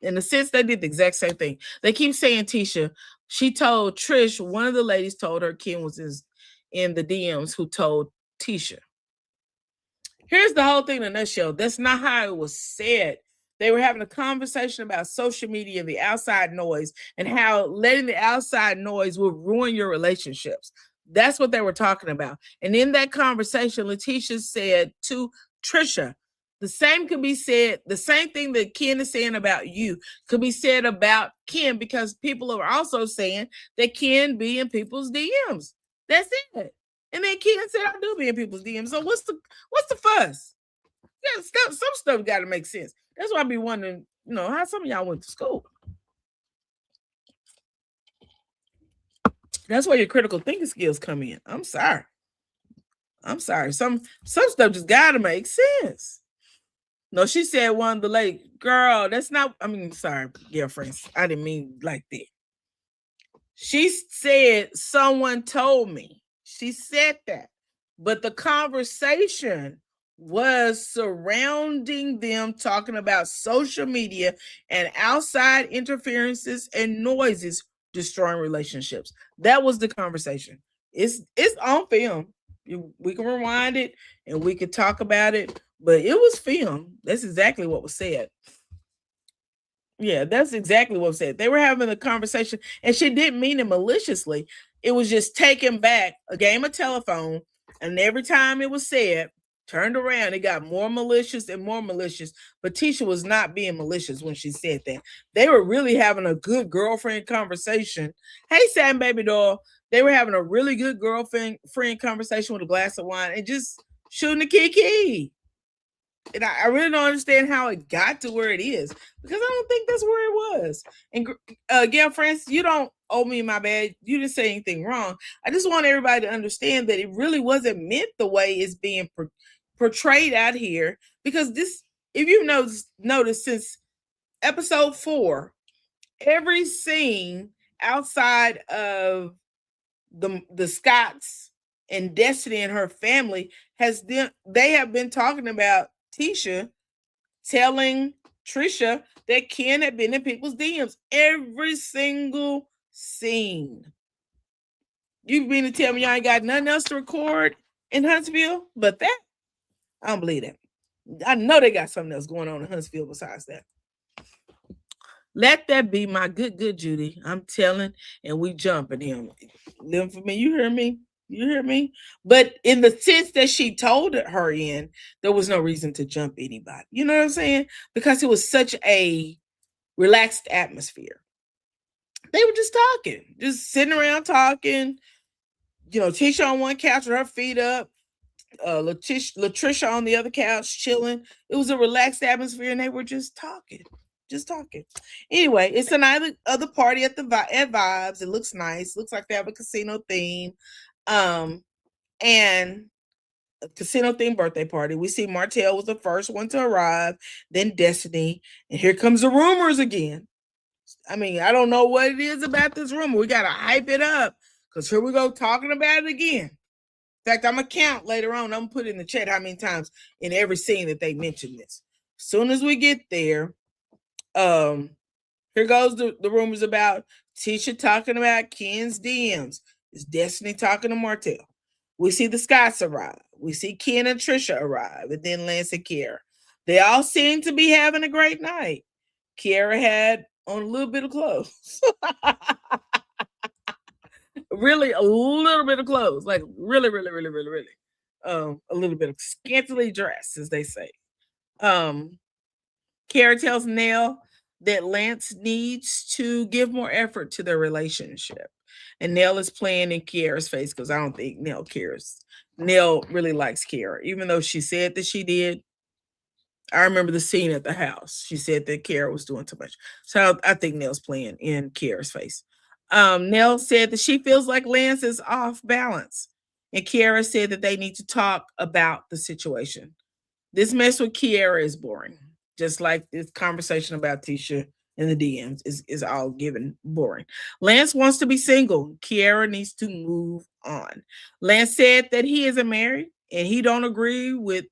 In a sense, they did the exact same thing. They keep saying Tisha. She told Trish, one of the ladies told her Ken was in the DMs who told Tisha. Here's the whole thing in a nutshell. That's not how it was said. They were having a conversation about social media and the outside noise and how letting the outside noise will ruin your relationships. That's what they were talking about. And in that conversation, Letitia said to Trisha, the same could be said, the same thing that Ken is saying about you could be said about Ken, because people are also saying that Ken be in people's DMs. That's it. And then Ken said, "I do be in people's DMs." So what's the fuss? Yeah, some stuff got to make sense. That's why I be wondering, how some of y'all went to school. That's where your critical thinking skills come in. I'm sorry. Some stuff just got to make sense. No, she said one of the ladies, girl, that's not, sorry, girlfriends. I didn't mean like that. She said, someone told me. She said that. But the conversation was surrounding them talking about social media and outside interferences and noises destroying relationships. That was the conversation. It's on film. We can rewind it and we could talk about it, but it was film. That's exactly what was said. Yeah, that's exactly what was said. They were having a conversation, and she didn't mean it maliciously. It was just taken back, a game of telephone, and every time it was said, turned around, it got more malicious and more malicious. But Tisha was not being malicious when she said that. They were really having a good girlfriend conversation. Hey, Sam, baby doll. They were having a really good girlfriend conversation with a glass of wine and just shooting the kiki. And I really don't understand how it got to where it is because I don't think that's where it was. And again, friends, you don't owe me my bad. You didn't say anything wrong. I just want everybody to understand that it really wasn't meant the way it's being portrayed out here. Because this, if you noticed since episode 4, every scene outside of the Scotts and Destiny and her family they have been talking about Tisha telling Trisha that Ken had been in people's DMs. Every single scene. You mean to tell me y'all ain't got nothing else to record in Huntsville? But that, I don't believe that. I know they got something else going on in Huntsville besides that. Let that be my good Judy. I'm telling, and we jumping him. Living for me. You hear me? You hear me? But in the sense that she told her in, there was no reason to jump anybody. You know what I'm saying? Because it was such a relaxed atmosphere. They were just talking, just sitting around talking. You know, Tisha on one couch with her feet up, Latricia on the other couch chilling. It was a relaxed atmosphere, and they were just talking. Just talking. Anyway, it's another other party at at Vibes. It looks nice. Looks like they have a casino theme. And a casino themed birthday party. We see Martell was the first one to arrive, then Destiny, and here comes the rumors again. I mean, I don't know what it is about this rumor. We gotta hype it up because here we go talking about it again. In fact, I'm gonna count later on. I'm gonna put in the chat how many times in every scene that they mention this. As soon as we get there, here goes the rumors about Tisha talking about Ken's DMs. Is Destiny talking to Martell? We see the Scotts arrive. We see Ken and Trisha arrive, and then Lance and Kiara. They all seem to be having a great night. Kiara had on a little bit of clothes. Really, a little bit of clothes. Like really, really, really, really, really. A little bit of scantily dressed, as they say. Kiara tells Nell that Lance needs to give more effort to their relationship. And Nell is playing in Kiara's face because I don't think Nell cares. Nell really likes Kiara, even though she said that she did. I remember the scene at the house. She said that Kiara was doing too much. So I think Nell's playing in Kiara's face. Nell said that she feels like Lance is off balance. And Kiara said that they need to talk about the situation. This mess with Kiara is boring. Just like this conversation about Tisha in the DMs is all given boring. Lance wants to be single. Kiara needs to move on. Lance said that he isn't married and he don't agree with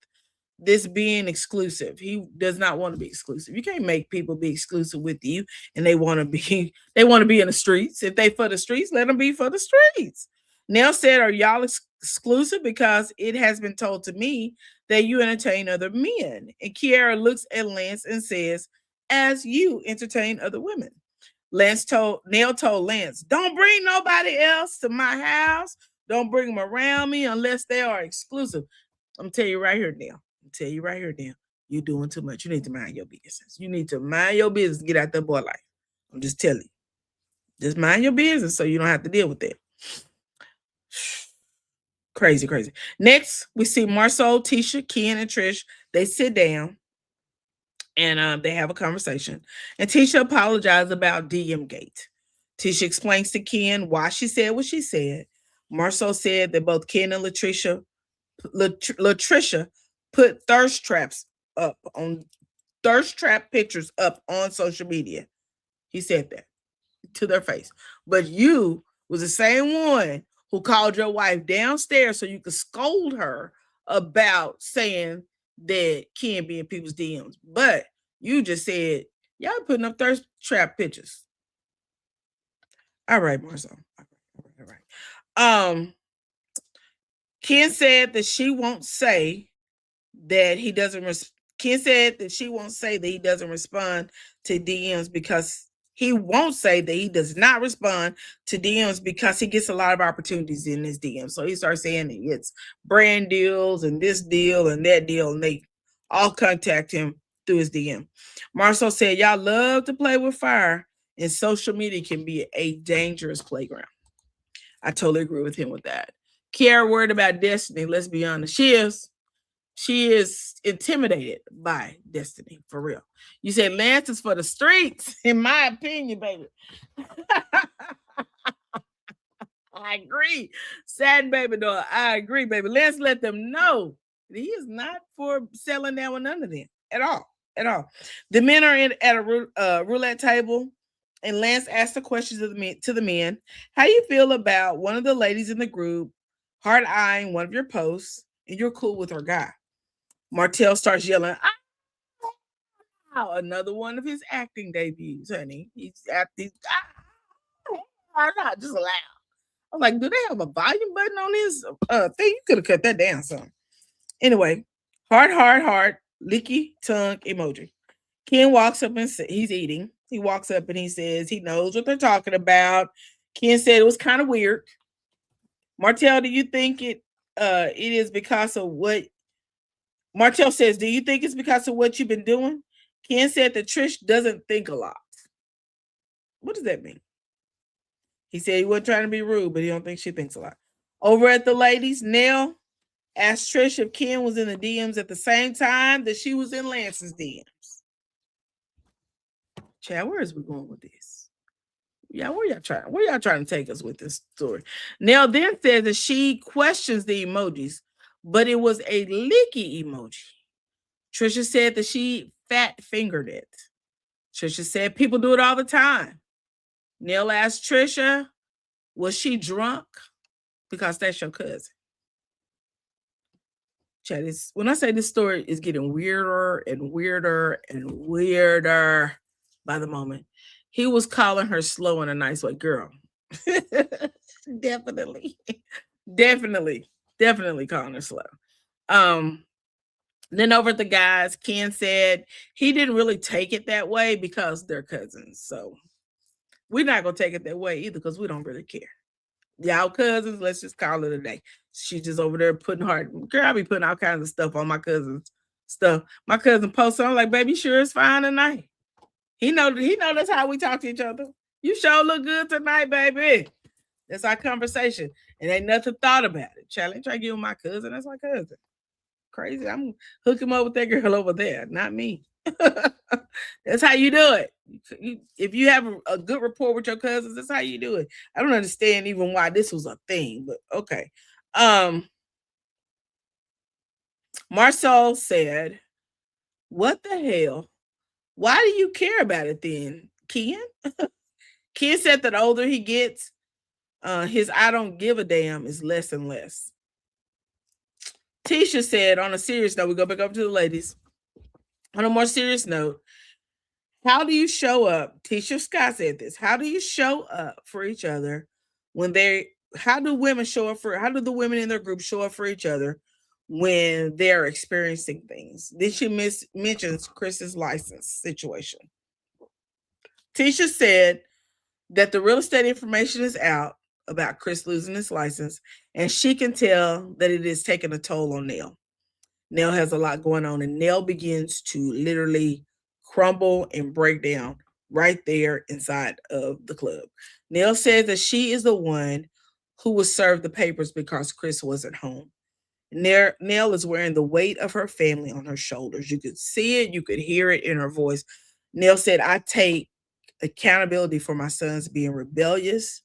this being exclusive. He does not want to be exclusive. You can't make people be exclusive with you and they want to be in the streets. If they for the streets, let them be for the streets. Nell said, are y'all exclusive? Because it has been told to me that you entertain other men. And Kiara looks at Lance and says, as you entertain other women. Nell told Lance, don't bring nobody else to my house. Don't bring them around me unless they are exclusive. I'm gonna tell you right here, Nell. You're doing too much. You need to mind your business. You need to mind your business. Get out that boy life. I'm just telling you. Just mind your business so you don't have to deal with that. Crazy, crazy. Next, we see Marcel, Tisha, Ken, and Trish. They sit down and they have a conversation. And Tisha apologized about DM Gate. Tisha explains to Ken why she said what she said. Marcel said that both Ken and Latricia put thirst trap pictures up on social media. He said that. to their face. But you was the same one who called your wife downstairs so you could scold her about saying that Ken be in people's DMs. But you just said, y'all putting up thirst trap pictures. All right, Marcel. All right. Ken said that she won't say that he doesn't Ken said that she won't say that he doesn't respond to DMs because he won't say that he does not respond to DMs because he gets a lot of opportunities in his DMs. So he starts saying he gets brand deals and this deal and that deal, and they all contact him through his DM. Marcel said, y'all love to play with fire, and social media can be a dangerous playground. I totally agree with him with that. Kiara worried about Destiny. Let's be honest. She is intimidated by Destiny, for real. You said Lance is for the streets, in my opinion, baby. I agree. Sad baby doll. I agree, baby. Let's let them know that he is not for selling down with none of them at all. At all. The men are at a roulette table, and Lance asked the questions to the men. How you feel about one of the ladies in the group hard eyeing one of your posts, and you're cool with her guy? Martell starts yelling, "Ow!" Another one of his acting debuts, honey. He's acting. Not just loud. I'm like, do they have a volume button on this thing? You could have cut that down some. Anyway, heart, licky tongue emoji. Ken walks up and he's eating. He walks up and he says he knows what they're talking about. Ken said it was kind of weird. Martell, do you think it is because of what Martell says, do you think it's because of what you've been doing? Ken said that Trish doesn't think a lot. What does that mean? He said he wasn't trying to be rude, but he don't think she thinks a lot. Over at the ladies, Nell asked Trish if Ken was in the DMs at the same time that she was in Lance's DMs. Chad, where is we going with this? Yeah, where y'all trying to take us with this story? Nell then says that she questions the emojis, but it was a licky emoji. Trisha said that she fat fingered it. Trisha said people do it all the time. Neil asked Trisha, was she drunk? Because that's your cousin. Chad, when I say this story is getting weirder and weirder and weirder by the moment. He was calling her slow in a nice way, girl. Definitely calling her slow. Then over at the guys, Ken said he didn't really take it that way because they're cousins. So we're not going to take it that way either because we don't really care. Y'all cousins, let's just call it a day. She's just over there putting hard. Girl, I be putting all kinds of stuff on my cousin's stuff. My cousin posts, I'm like, baby, sure it's fine tonight. He know that's how we talk to each other. You sure look good tonight, baby. That's our conversation. And ain't nothing thought about it. Charlie, try to give him my cousin. That's my cousin. Crazy. I'm hooking him up with that girl over there, not me. That's how you do it. If you have a good rapport with your cousins, that's how you do it. I don't understand even why this was a thing, but okay. Marcel said, what the hell? Why do you care about it then, Ken? Ken said that the older he gets, his I don't give a damn is less and less. Tisha said, on a serious note, we go back up to the ladies. On a more serious note, how do you show up? Tisha Scott said this. How do you show up for each other when how do the women in their group show up for each other when they're experiencing things? Then she mentions Chris's license situation. Tisha said that the real estate information is out about Chris losing his license, and she can tell that it is taking a toll on Nell. Nell has a lot going on, and Nell begins to literally crumble and break down right there inside of the club. Nell says that she is the one who was served the papers because Chris wasn't home. Nell is wearing the weight of her family on her shoulders. You could see it, you could hear it in her voice. Nell said, I take accountability for my sons being rebellious.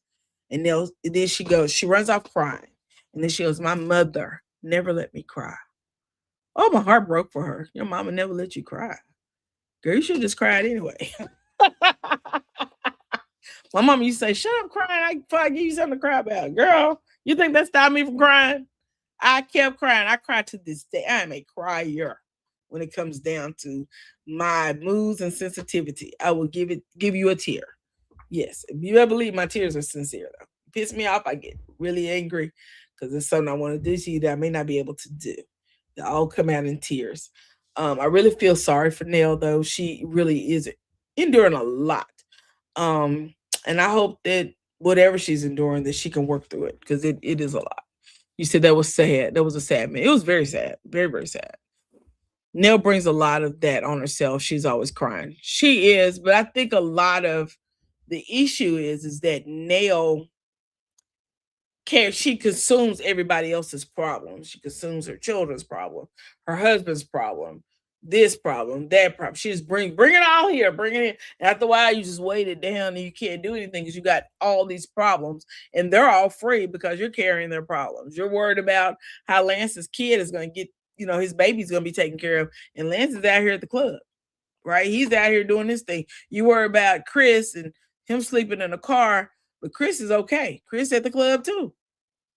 And then she runs off crying. And then she goes, my mother never let me cry. Oh, my heart broke for her. Your mama never let you cry. Girl, you should have just cried anyway. My mom used to say, "Shut up crying. I give you something to cry about." Girl, you think that stopped me from crying? I kept crying. I cried to this day. I am a crier when it comes down to my moods and sensitivity. I will give you a tear. Yes. If you ever believe my tears are sincere though. Piss me off, I get really angry because it's something I want to do to you that I may not be able to do. They all come out in tears. I really feel sorry for Nell though. She really is enduring a lot. Um, and I hope that whatever she's enduring, that she can work through it because it is a lot. You said that was sad. That was a sad man. It was very sad. Very, very sad. Nell brings a lot of that on herself. She's always crying. She is, but I think a lot of the issue is that Nell cares. She consumes everybody else's problems. She consumes her children's problem, her husband's problem, this problem, that problem. She just bring it all here, bring it in. And after a while, you just weight it down and you can't do anything because you got all these problems and they're all free because you're carrying their problems. You're worried about how Lance's kid is going to get, his baby's going to be taken care of. And Lance is out here at the club, right? He's out here doing this thing. You worry about Chris and him sleeping in a car, but Chris is okay. Chris at the club too.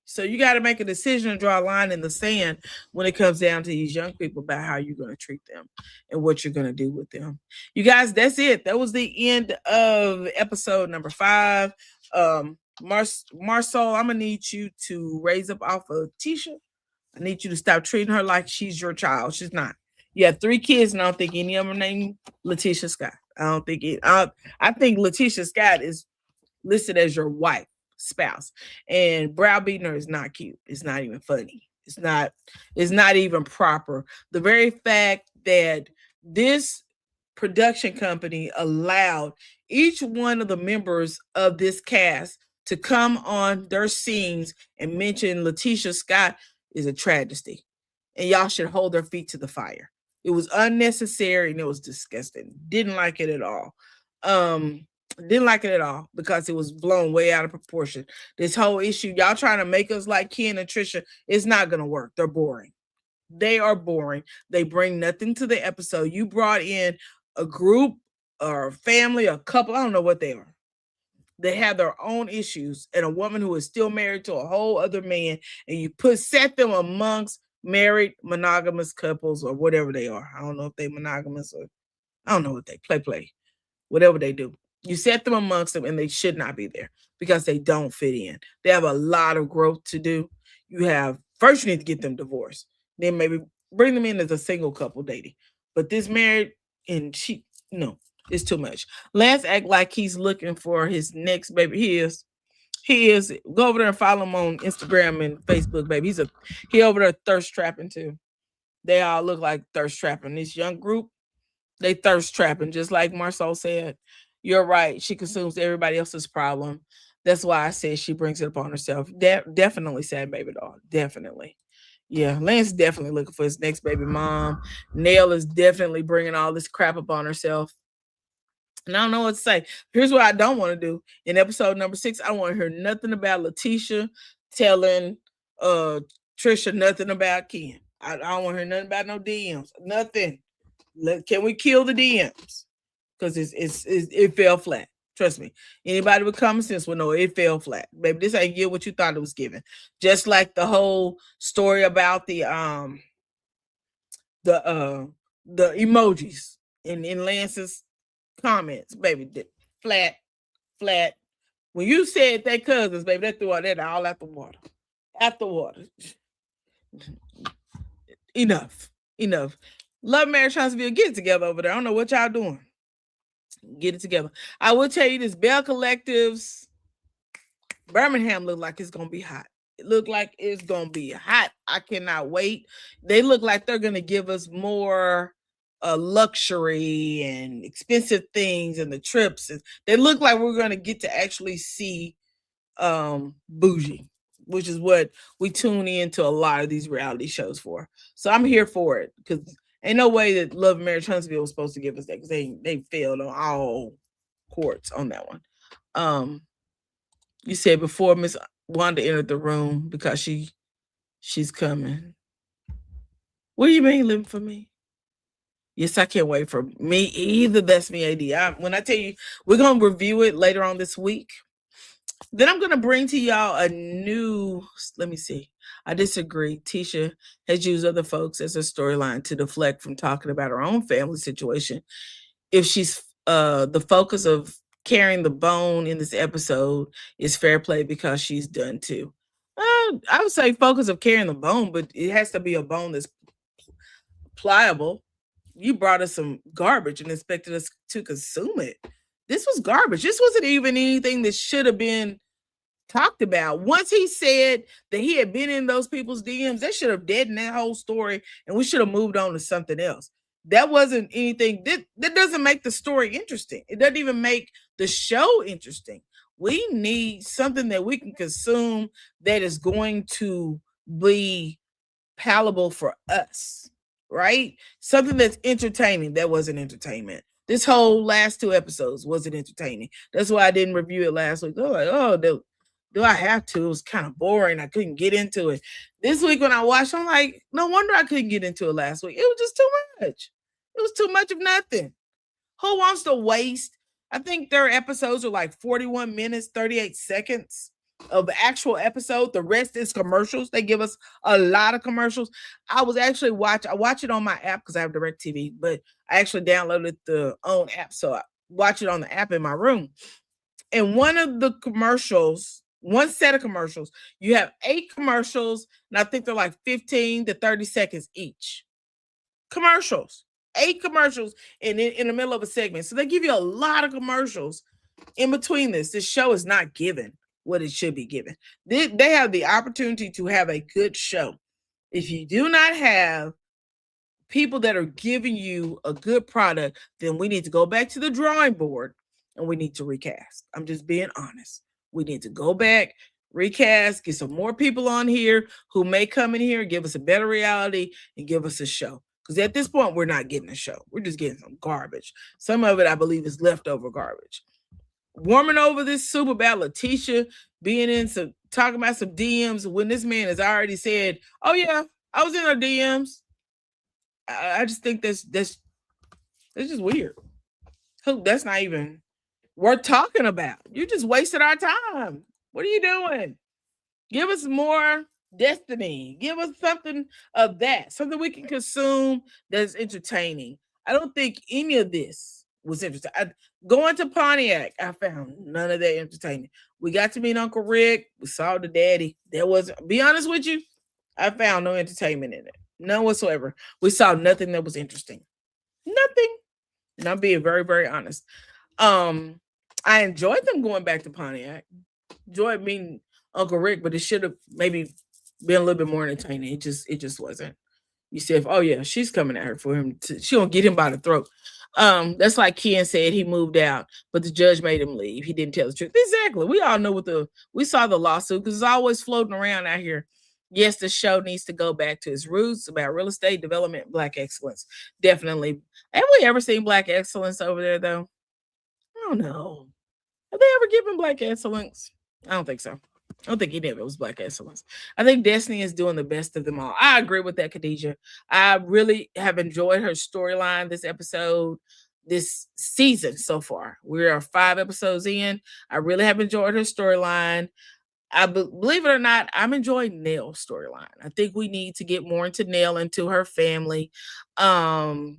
So you got to make a decision and draw a line in the sand when it comes down to these young people about how you're going to treat them and what you're going to do with them. You guys, that's it. That was the end of episode number 5. Marcel, I'm going to need you to raise up off of Tisha. I need you to stop treating her like she's your child. She's not. You have 3 kids, and I don't think any of them are named Letitia Scott. I don't think it. I think Letitia Scott is listed as your wife, spouse, and browbeating her is not cute. It's not even funny. It's not even proper. The very fact that this production company allowed each one of the members of this cast to come on their scenes and mention Letitia Scott is a tragedy. And y'all should hold their feet to the fire. It was unnecessary and it was disgusting. Didn't like it at all. Didn't like it at all because it was blown way out of proportion. This whole issue, y'all trying to make us like Ken and Trisha, it's not going to work. They're boring. They are boring. They bring nothing to the episode. You brought in a group or a family, a couple, I don't know what they are. They have their own issues, and a woman who is still married to a whole other man, and you set them amongst married monogamous couples or whatever they are. I don't know if they monogamous or I don't know what they play, whatever they do. You set them amongst them and they should not be there because they don't fit in. They have a lot of growth to do. First you need to get them divorced. Then maybe bring them in as a single couple dating. But this married and no, it's too much. Lance act like he's looking for his next baby. He is. Go over there and follow him on Instagram and Facebook, baby. He over there thirst trapping too. They all look like thirst trapping. This young group, they thirst trapping, just like Marcel said. You're right. She consumes everybody else's problem. That's why I said she brings it upon herself. Definitely sad baby doll. Definitely. Yeah, Lance definitely looking for his next baby mom. Nell is definitely bringing all this crap upon herself. And I don't know what to say. Here's what I don't want to do. In episode number 6, I don't want to hear nothing about Letitia telling Trisha nothing about Ken. I don't want to hear nothing about no DMs. Nothing. Can we kill the DMs? Because it fell flat. Trust me. Anybody with common sense will know it fell flat. Baby, this ain't get what you thought it was giving. Just like the whole story about the emojis in Lance's comments, baby. Flat. When you said they cousins, baby, they threw all that all out the water. Out the water. Enough. Love Marriage Huntsville, get it together over there. I don't know what y'all doing. Get it together. I will tell you this, Bell Collectives, Birmingham look like it's going to be hot. It look like it's going to be hot. I cannot wait. They look like they're going to give us more luxury and expensive things and the trips. They look like we're going to get to actually see bougie, which is what we tune into a lot of these reality shows for. So I'm here for it because ain't no way that Love Marriage Huntsville was supposed to give us that because they failed on all courts on that one. You said before Miss Wanda entered the room because she's coming. What do you mean living for me? Yes, I can't wait for me either. That's me, AD. When I tell you, we're going to review it later on this week. Then I'm going to bring to y'all a new, let me see. I disagree. Tisha has used other folks as a storyline to deflect from talking about her own family situation. If she's the focus of carrying the bone in this episode is fair play because she's done too. I would say focus of carrying the bone, but it has to be a bone that's pliable. You brought us some garbage and expected us to consume it. This was garbage. This wasn't even anything that should have been talked about. Once he said that he had been in those people's DMs, they should have deadened that whole story and we should have moved on to something else. That wasn't anything that doesn't make the story interesting. It doesn't even make the show interesting. We need something that we can consume that is going to be palatable for us, right? Something that's entertaining. That wasn't entertainment. This whole last 2 episodes wasn't entertaining. That's why I didn't review it last week. Oh, like, oh, do I have to? It was kind of boring. I couldn't get into it. This week when I watched, I'm like, no wonder I couldn't get into it last week. It was just too much. It was too much of nothing. Who wants to waste? I think their episodes are like 41 minutes, 38 seconds of the actual episode. The rest is commercials. They give us a lot of commercials. I watch it on my app because I have DirecTV, but I actually downloaded the own app. So I watch it on the app in my room. And one of the commercials, one set of commercials, you have 8 commercials, and I think they're like 15 to 30 seconds each. Commercials. 8 commercials in the middle of a segment. So they give you a lot of commercials in between this. This show is not given what it should be given. They have the opportunity to have a good show. If you do not have people that are giving you a good product, then we need to go back to the drawing board and we need to recast. I'm just being honest. We need to go back, recast, get some more people on here who may come in here, give us a better reality, and give us a show. Because at this point, we're not getting a show. We're just getting some garbage. Some of it, I believe, is leftover garbage. Warming over this soup about Letitia being in some, talking about some DMs when this man has already said, oh yeah, I was in her DMs. I just think that's just weird. That's not even worth talking about. You just wasted our time. What are you doing? Give us more Destiny. Give us something of that, something we can consume that's entertaining. I don't think any of this was interesting. Going to Pontiac, I found none of that entertaining. We got to meet Uncle Rick. We saw the daddy. There was, be honest with you, I found no entertainment in it. None whatsoever. We saw nothing that was interesting. Nothing. And I'm being very, very honest. I enjoyed them going back to Pontiac. Enjoyed meeting Uncle Rick, but it should have maybe been a little bit more entertaining. It just wasn't. You said, oh yeah, she's coming at her for him. She gonna get him by the throat. That's like Ken said, he moved out, but the judge made him leave. He didn't tell the truth. Exactly. We all know we saw the lawsuit because it's always floating around out here. Yes, the show needs to go back to its roots about real estate development, Black excellence. Definitely. Have we ever seen Black excellence over there though? I don't know. Have they ever given Black excellence? I don't think so. I don't think any of it was Black excellence. I think Destiny is doing the best of them all. I agree with that, Khadijah. I really have enjoyed her storyline this episode, this season so far. We are 5 episodes in. I really have enjoyed her storyline. Believe it or not, I'm enjoying Nell's storyline. I think we need to get more into Nell, into her family. And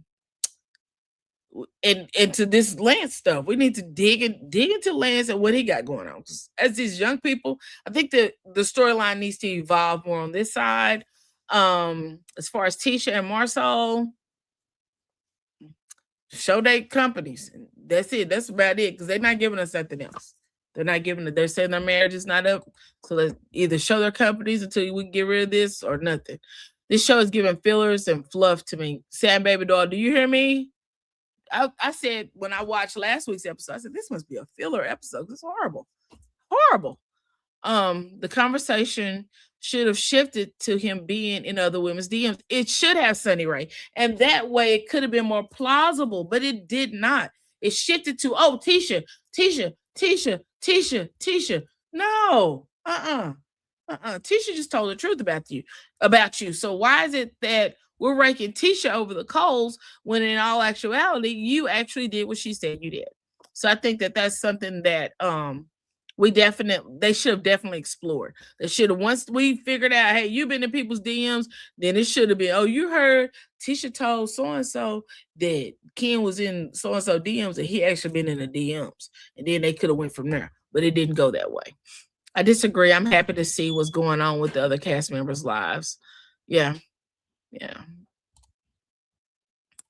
into this Lance stuff. We need to dig into Lance and what he got going on. As these young people, I think that the storyline needs to evolve more on this side. As far as Tisha and Marcel, show their companies. That's it. That's about it. Because they're not giving us nothing else. They're not giving it. They're saying their marriage is not up. So let's either show their companies until we get rid of this or nothing. This show is giving fillers and fluff to me. Sam Baby Doll, do you hear me? I said when I watched last week's episode, I said this must be a filler episode. It's horrible. Horrible. The conversation should have shifted to him being in other women's DMs. It should have, Sunny Ray. And that way it could have been more plausible, but it did not. It shifted to, oh, Tisha. No. Tisha just told the truth about you. So why is it that we're raking Tisha over the coals when in all actuality, you actually did what she said you did. So I think that that's something that they should have definitely explored. They should have, once we figured out, hey, you've been in people's DMs, then it should have been, oh, you heard Tisha told so and so that Ken was in so and so DMs and he actually been in the DMs, and then they could have went from there, but it didn't go that way. I disagree. I'm happy to see what's going on with the other cast members' lives. Yeah, yeah,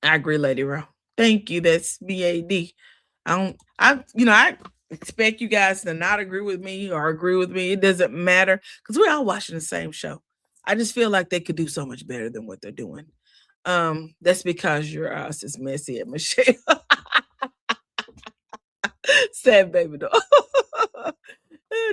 I agree, Lady Ro. Thank you. That's BAD. I expect you guys to not agree with me or agree with me. It doesn't matter because we're all watching the same show. I just feel like they could do so much better than what they're doing. That's because your ass is messy at Michelle. Sad baby doll.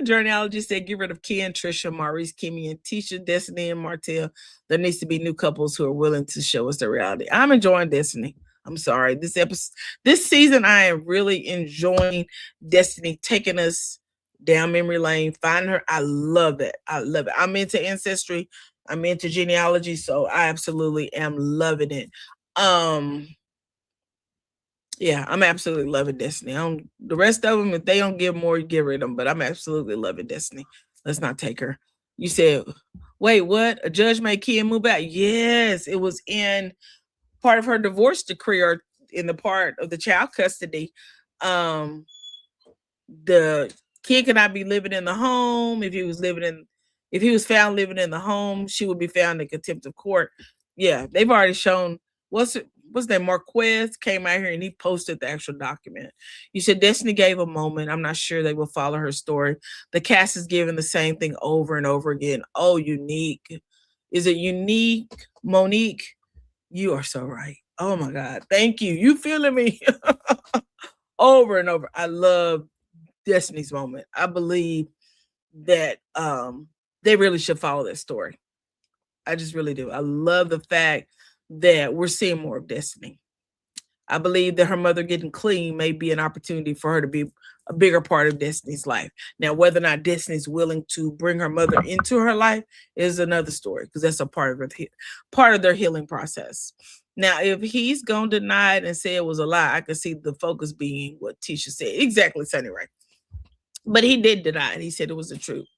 Journeyology said, get rid of Ken, Trisha, Maurice, Kimmy, and Tisha, Destiny, and Martell. There needs to be new couples who are willing to show us the reality. I'm enjoying Destiny. I'm sorry. This season, I am really enjoying Destiny taking us down memory lane, finding her. I love it. I love it. I'm into ancestry. I'm into genealogy, so I absolutely am loving it. Yeah, I'm absolutely loving Destiny. The rest of them, if they don't give more, get rid of them. But I'm absolutely loving Destiny. Let's not take her. You said, wait, what? A judge made Ken move out? Yes, it was in part of her divorce decree or in the part of the child custody. The kid could not be living in the home. If he was found living in the home, she would be found in contempt of court. Yeah, they've already shown what's that Marquez came out here and he posted the actual document. You said Destiny gave a moment. I'm not sure they will follow her story. The cast is giving the same thing over and over again. Oh, unique. Is it unique? Monique, you are so right. Oh my God. Thank you. You feeling me? Over and over. I love Destiny's moment. I believe that they really should follow that story. I just really do. I love the fact that we're seeing more of Destiny. I believe that her mother getting clean may be an opportunity for her to be a bigger part of Destiny's life. Now, whether or not Destiny's willing to bring her mother into her life is another story because that's a part of their healing process. Now, if he's gonna deny it and say it was a lie, I can see the focus being what Tisha said. Exactly, Sunny Ray. But he did deny it. He said it was the truth.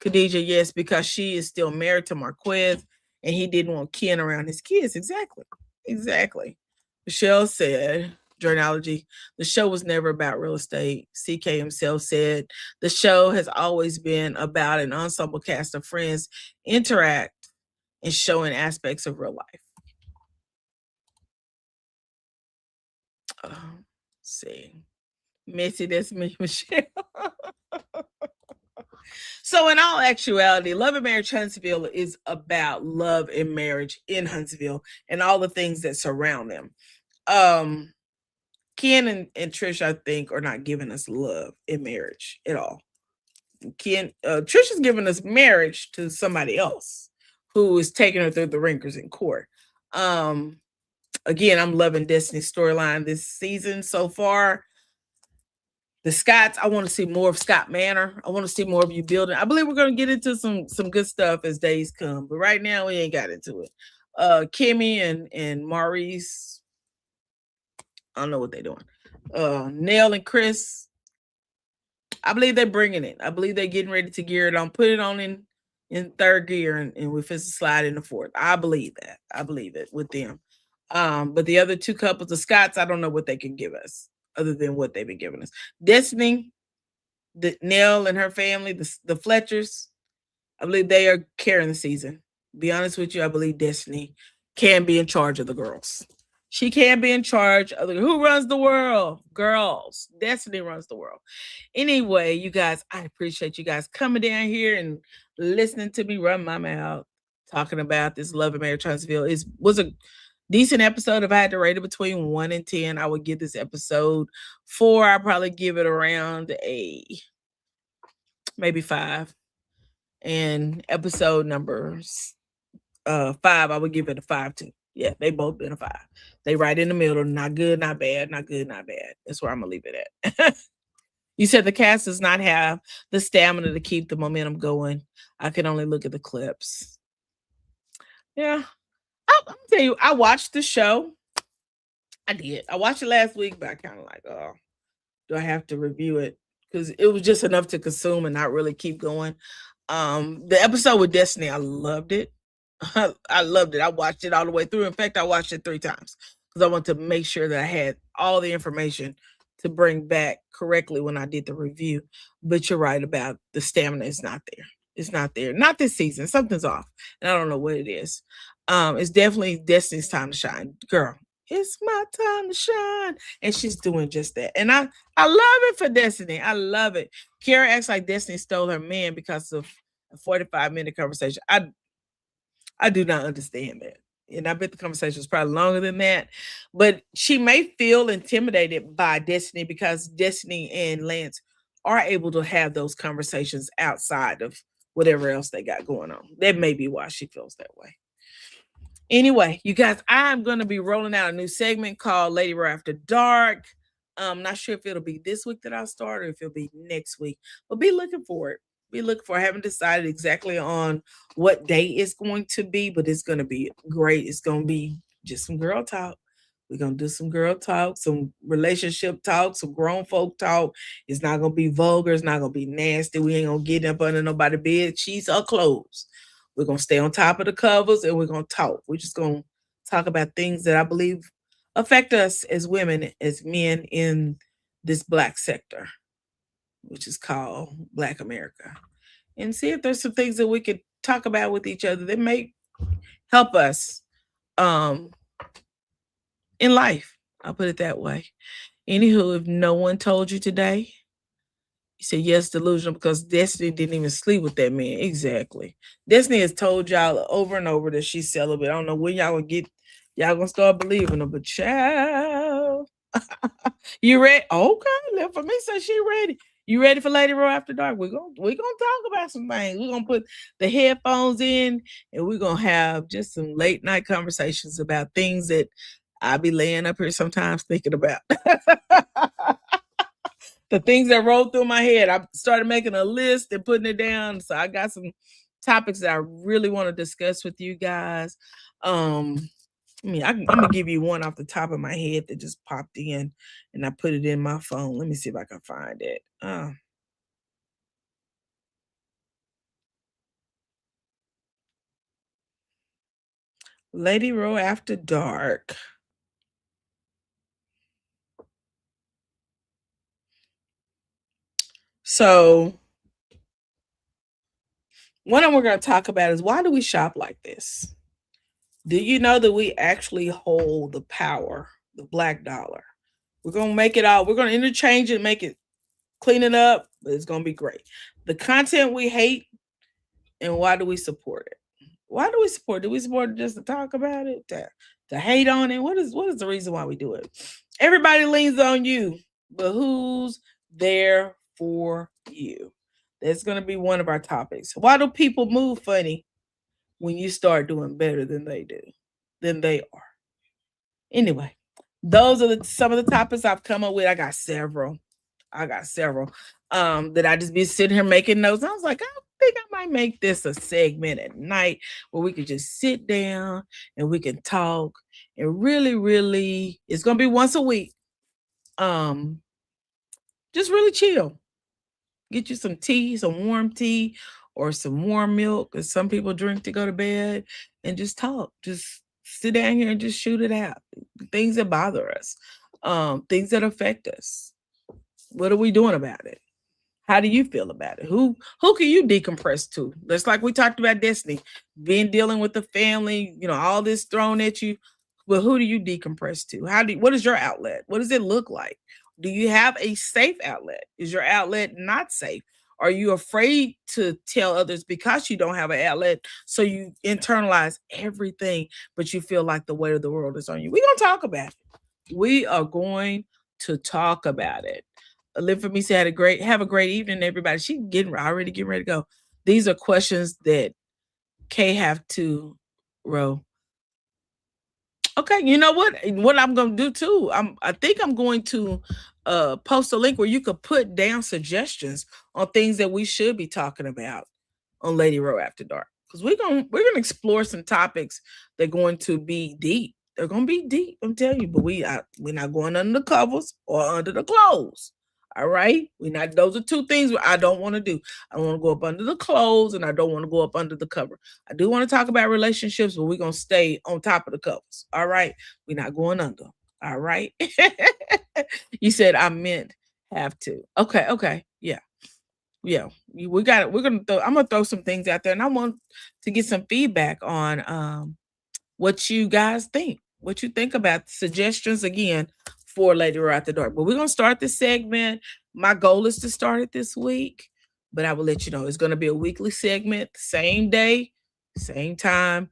Khadijah, yes, because she is still married to Marquez and he didn't want Ken around his kids. Exactly. Exactly. Michelle said, journalogy, the show was never about real estate. CK himself said, the show has always been about an ensemble cast of friends interact and showing aspects of real life. Let's see. Missy, that's me, Michelle. So, in all actuality, Love and Marriage Huntsville is about love and marriage in Huntsville and all the things that surround them. Ken and Trish, I think, are not giving us love in marriage at all. Trish is giving us marriage to somebody else who is taking her through the wrinkles in court. Again, I'm loving Destiny's storyline this season so far. The Scotts, I want to see more of Scott Manor. I want to see more of you building. I believe we're going to get into some good stuff as days come, but right now we ain't got into it. Kimmy and Maurice, I don't know what they're doing. Nell and Chris, I believe they're bringing it. I believe they're getting ready to gear it on, put it on in third gear, and we're supposed to slide into fourth. I believe that. I believe it with them. But the other two couples, the Scotts, I don't know what they can give us other than what they've been giving us. Destiny, Nell and her family, the Fletchers, I believe they are carrying the season. Be honest with you, I believe Destiny can be in charge of the girls. She can be in charge of who runs the world? Girls. Destiny runs the world. Anyway, you guys, I appreciate you guys coming down here and listening to me run my mouth talking about this Love and Marriage Huntsville. It was a decent episode. If I had to rate it between 1 and 10, I would give this episode 4. I'd probably give it around maybe 5. And episode number 5, I would give it a 5 too. Yeah, they both been a 5. They right in the middle. Not good, not bad. Not good, not bad. That's where I'm gonna leave it at. You said the cast does not have the stamina to keep the momentum going. I can only look at the clips. Yeah, I'm tell you, I watched the show. I did. I watched it last week, but I kind of like, oh, do I have to review it? Because it was just enough to consume and not really keep going. The episode with Destiny, I loved it. I loved it. I watched it all the way through. In fact, I watched it 3 times because I want to make sure that I had all the information to bring back correctly when I did the review. But you're right about the stamina is not there. It's not there. Not this season. Something's off. And I don't know what it is. It's definitely Destiny's time to shine. Girl, it's my time to shine. And she's doing just that. And I love it for Destiny. I love it. Kara acts like Destiny stole her man because of a 45-minute conversation. I do not understand that. And I bet the conversation was probably longer than that. But she may feel intimidated by Destiny because Destiny and Lance are able to have those conversations outside of whatever else they got going on. That may be why she feels that way. Anyway, you guys, I'm going to be rolling out a new segment called Lady Row After Dark. I'm not sure if it'll be this week that I'll start or if it'll be next week, but be looking for it. Be looking for it. I haven't decided exactly on what day it's going to be, but it's going to be great. It's going to be just some girl talk. We're going to do some girl talk, some relationship talk, some grown folk talk. It's not going to be vulgar. It's not going to be nasty. We ain't going to get up under nobody's bed, sheets, or clothes. We're going to stay on top of the covers and we're going to talk. We're just going to talk about things that I believe affect us as women, as men in this Black sector, which is called Black America. And see if there's some things that we could talk about with each other that may help us in life. I'll put it that way. Anywho, if no one told you today, you said yes, delusional, because Destiny didn't even sleep with that man. Exactly. Destiny has told y'all over and over that she's celibate. I don't know when y'all gonna start believing her, but child. You ready? Okay, let for me say she ready. You ready for Lady Row After Dark? We're gonna talk about some things. We're gonna put the headphones in and we're gonna have just some late night conversations about things that I be laying up here sometimes thinking about. The things that rolled through my head. I started making a list and putting it down. So I got some topics that I really want to discuss with you guys. I'm gonna give you one off the top of my head that just popped in, and I put it in my phone. Let me see if I can find it. Lady Row After Dark. So, one we're going to talk about is, why do we shop like this? Do you know that we actually hold the power, the black dollar? We're going to make it all, we're going to interchange it, make it, clean it up, but it's going to be great. The content we hate, and why do we support it? Why do we support it? Do we support it just to talk about it, to hate on it? What is the reason why we do it? Everybody leans on you, but who's there for you? That's going to be one of our topics. Why do people move funny when you start doing better than they are? Anyway, those are some of the topics I've come up with. I got several. That I just be sitting here making notes. I was like, I think I might make this a segment at night where we could just sit down and we can talk and really, really, it's gonna be once a week. Just really chill. Get you some tea, some warm tea, or some warm milk, as some people drink to go to bed, and just talk. Just sit down here and just shoot it out. Things that bother us, things that affect us. What are we doing about it? How do you feel about it? Who can you decompress to? Just like we talked about Destiny, dealing with the family, all this thrown at you. But who do you decompress to? What is your outlet? What does it look like? Do you have a safe outlet? Is your outlet not safe? Are you afraid to tell others because you don't have an outlet? So you internalize everything, but you feel like the weight of the world is on you. We're going to talk about it. We are going to talk about it. Live for me said have a great evening, everybody. She already getting ready to go. These are questions that Kay have to row. Okay, you know what? What I'm gonna do too. I think I'm going to post a link where you could put down suggestions on things that we should be talking about on Lady Row After Dark. because we're gonna explore some topics that are going to be deep. They're gonna be deep, I'm telling you. But we're not going under the covers or under the clothes. All right, we not. Those are two things I don't want to do. I don't want to go up under the clothes, and I don't want to go up under the cover. I do want to talk about relationships, but we're gonna stay on top of the covers. All right, we're not going under. All right. You said I meant have to. Okay, yeah. Yeah, we got it. I'm gonna throw some things out there, and I want to get some feedback on what you guys think. What you think about suggestions again for Lady Roar After Dark. But we're gonna start this segment. My goal is to start it this week, but I will let you know it's gonna be a weekly segment, same day, same time,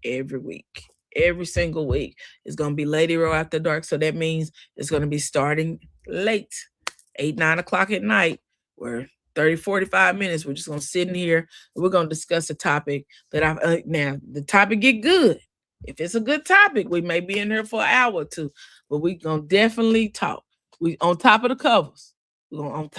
every week. Every single week is gonna be Lady Roar After Dark. So that means it's gonna be starting late, 8, 9 o'clock at night. Where 30, 45 minutes. We're just going to sit in here and we're going to discuss a topic that now the topic get good. If it's a good topic, we may be in here for an hour or two, but we're going to definitely talk. We on top of the covers. We're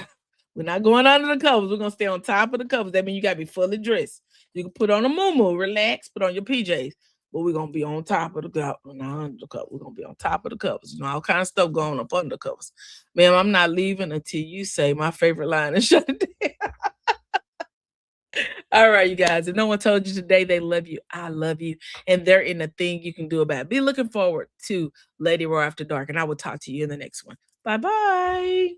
not going under the covers. We're going to stay on top of the covers. That means you got to be fully dressed. You can put on a muumuu, relax, put on your PJs. But we're going to be on top of the covers. Not under the covers. We're going to be on top of the covers. You know, all kind of stuff going up under the covers. Ma'am, I'm not leaving until you say my favorite line and shut it down. All right, you guys. If no one told you today they love you, I love you. And there ain't a thing you can do about it. Be looking forward to Lady Roar After Dark. And I will talk to you in the next one. Bye-bye.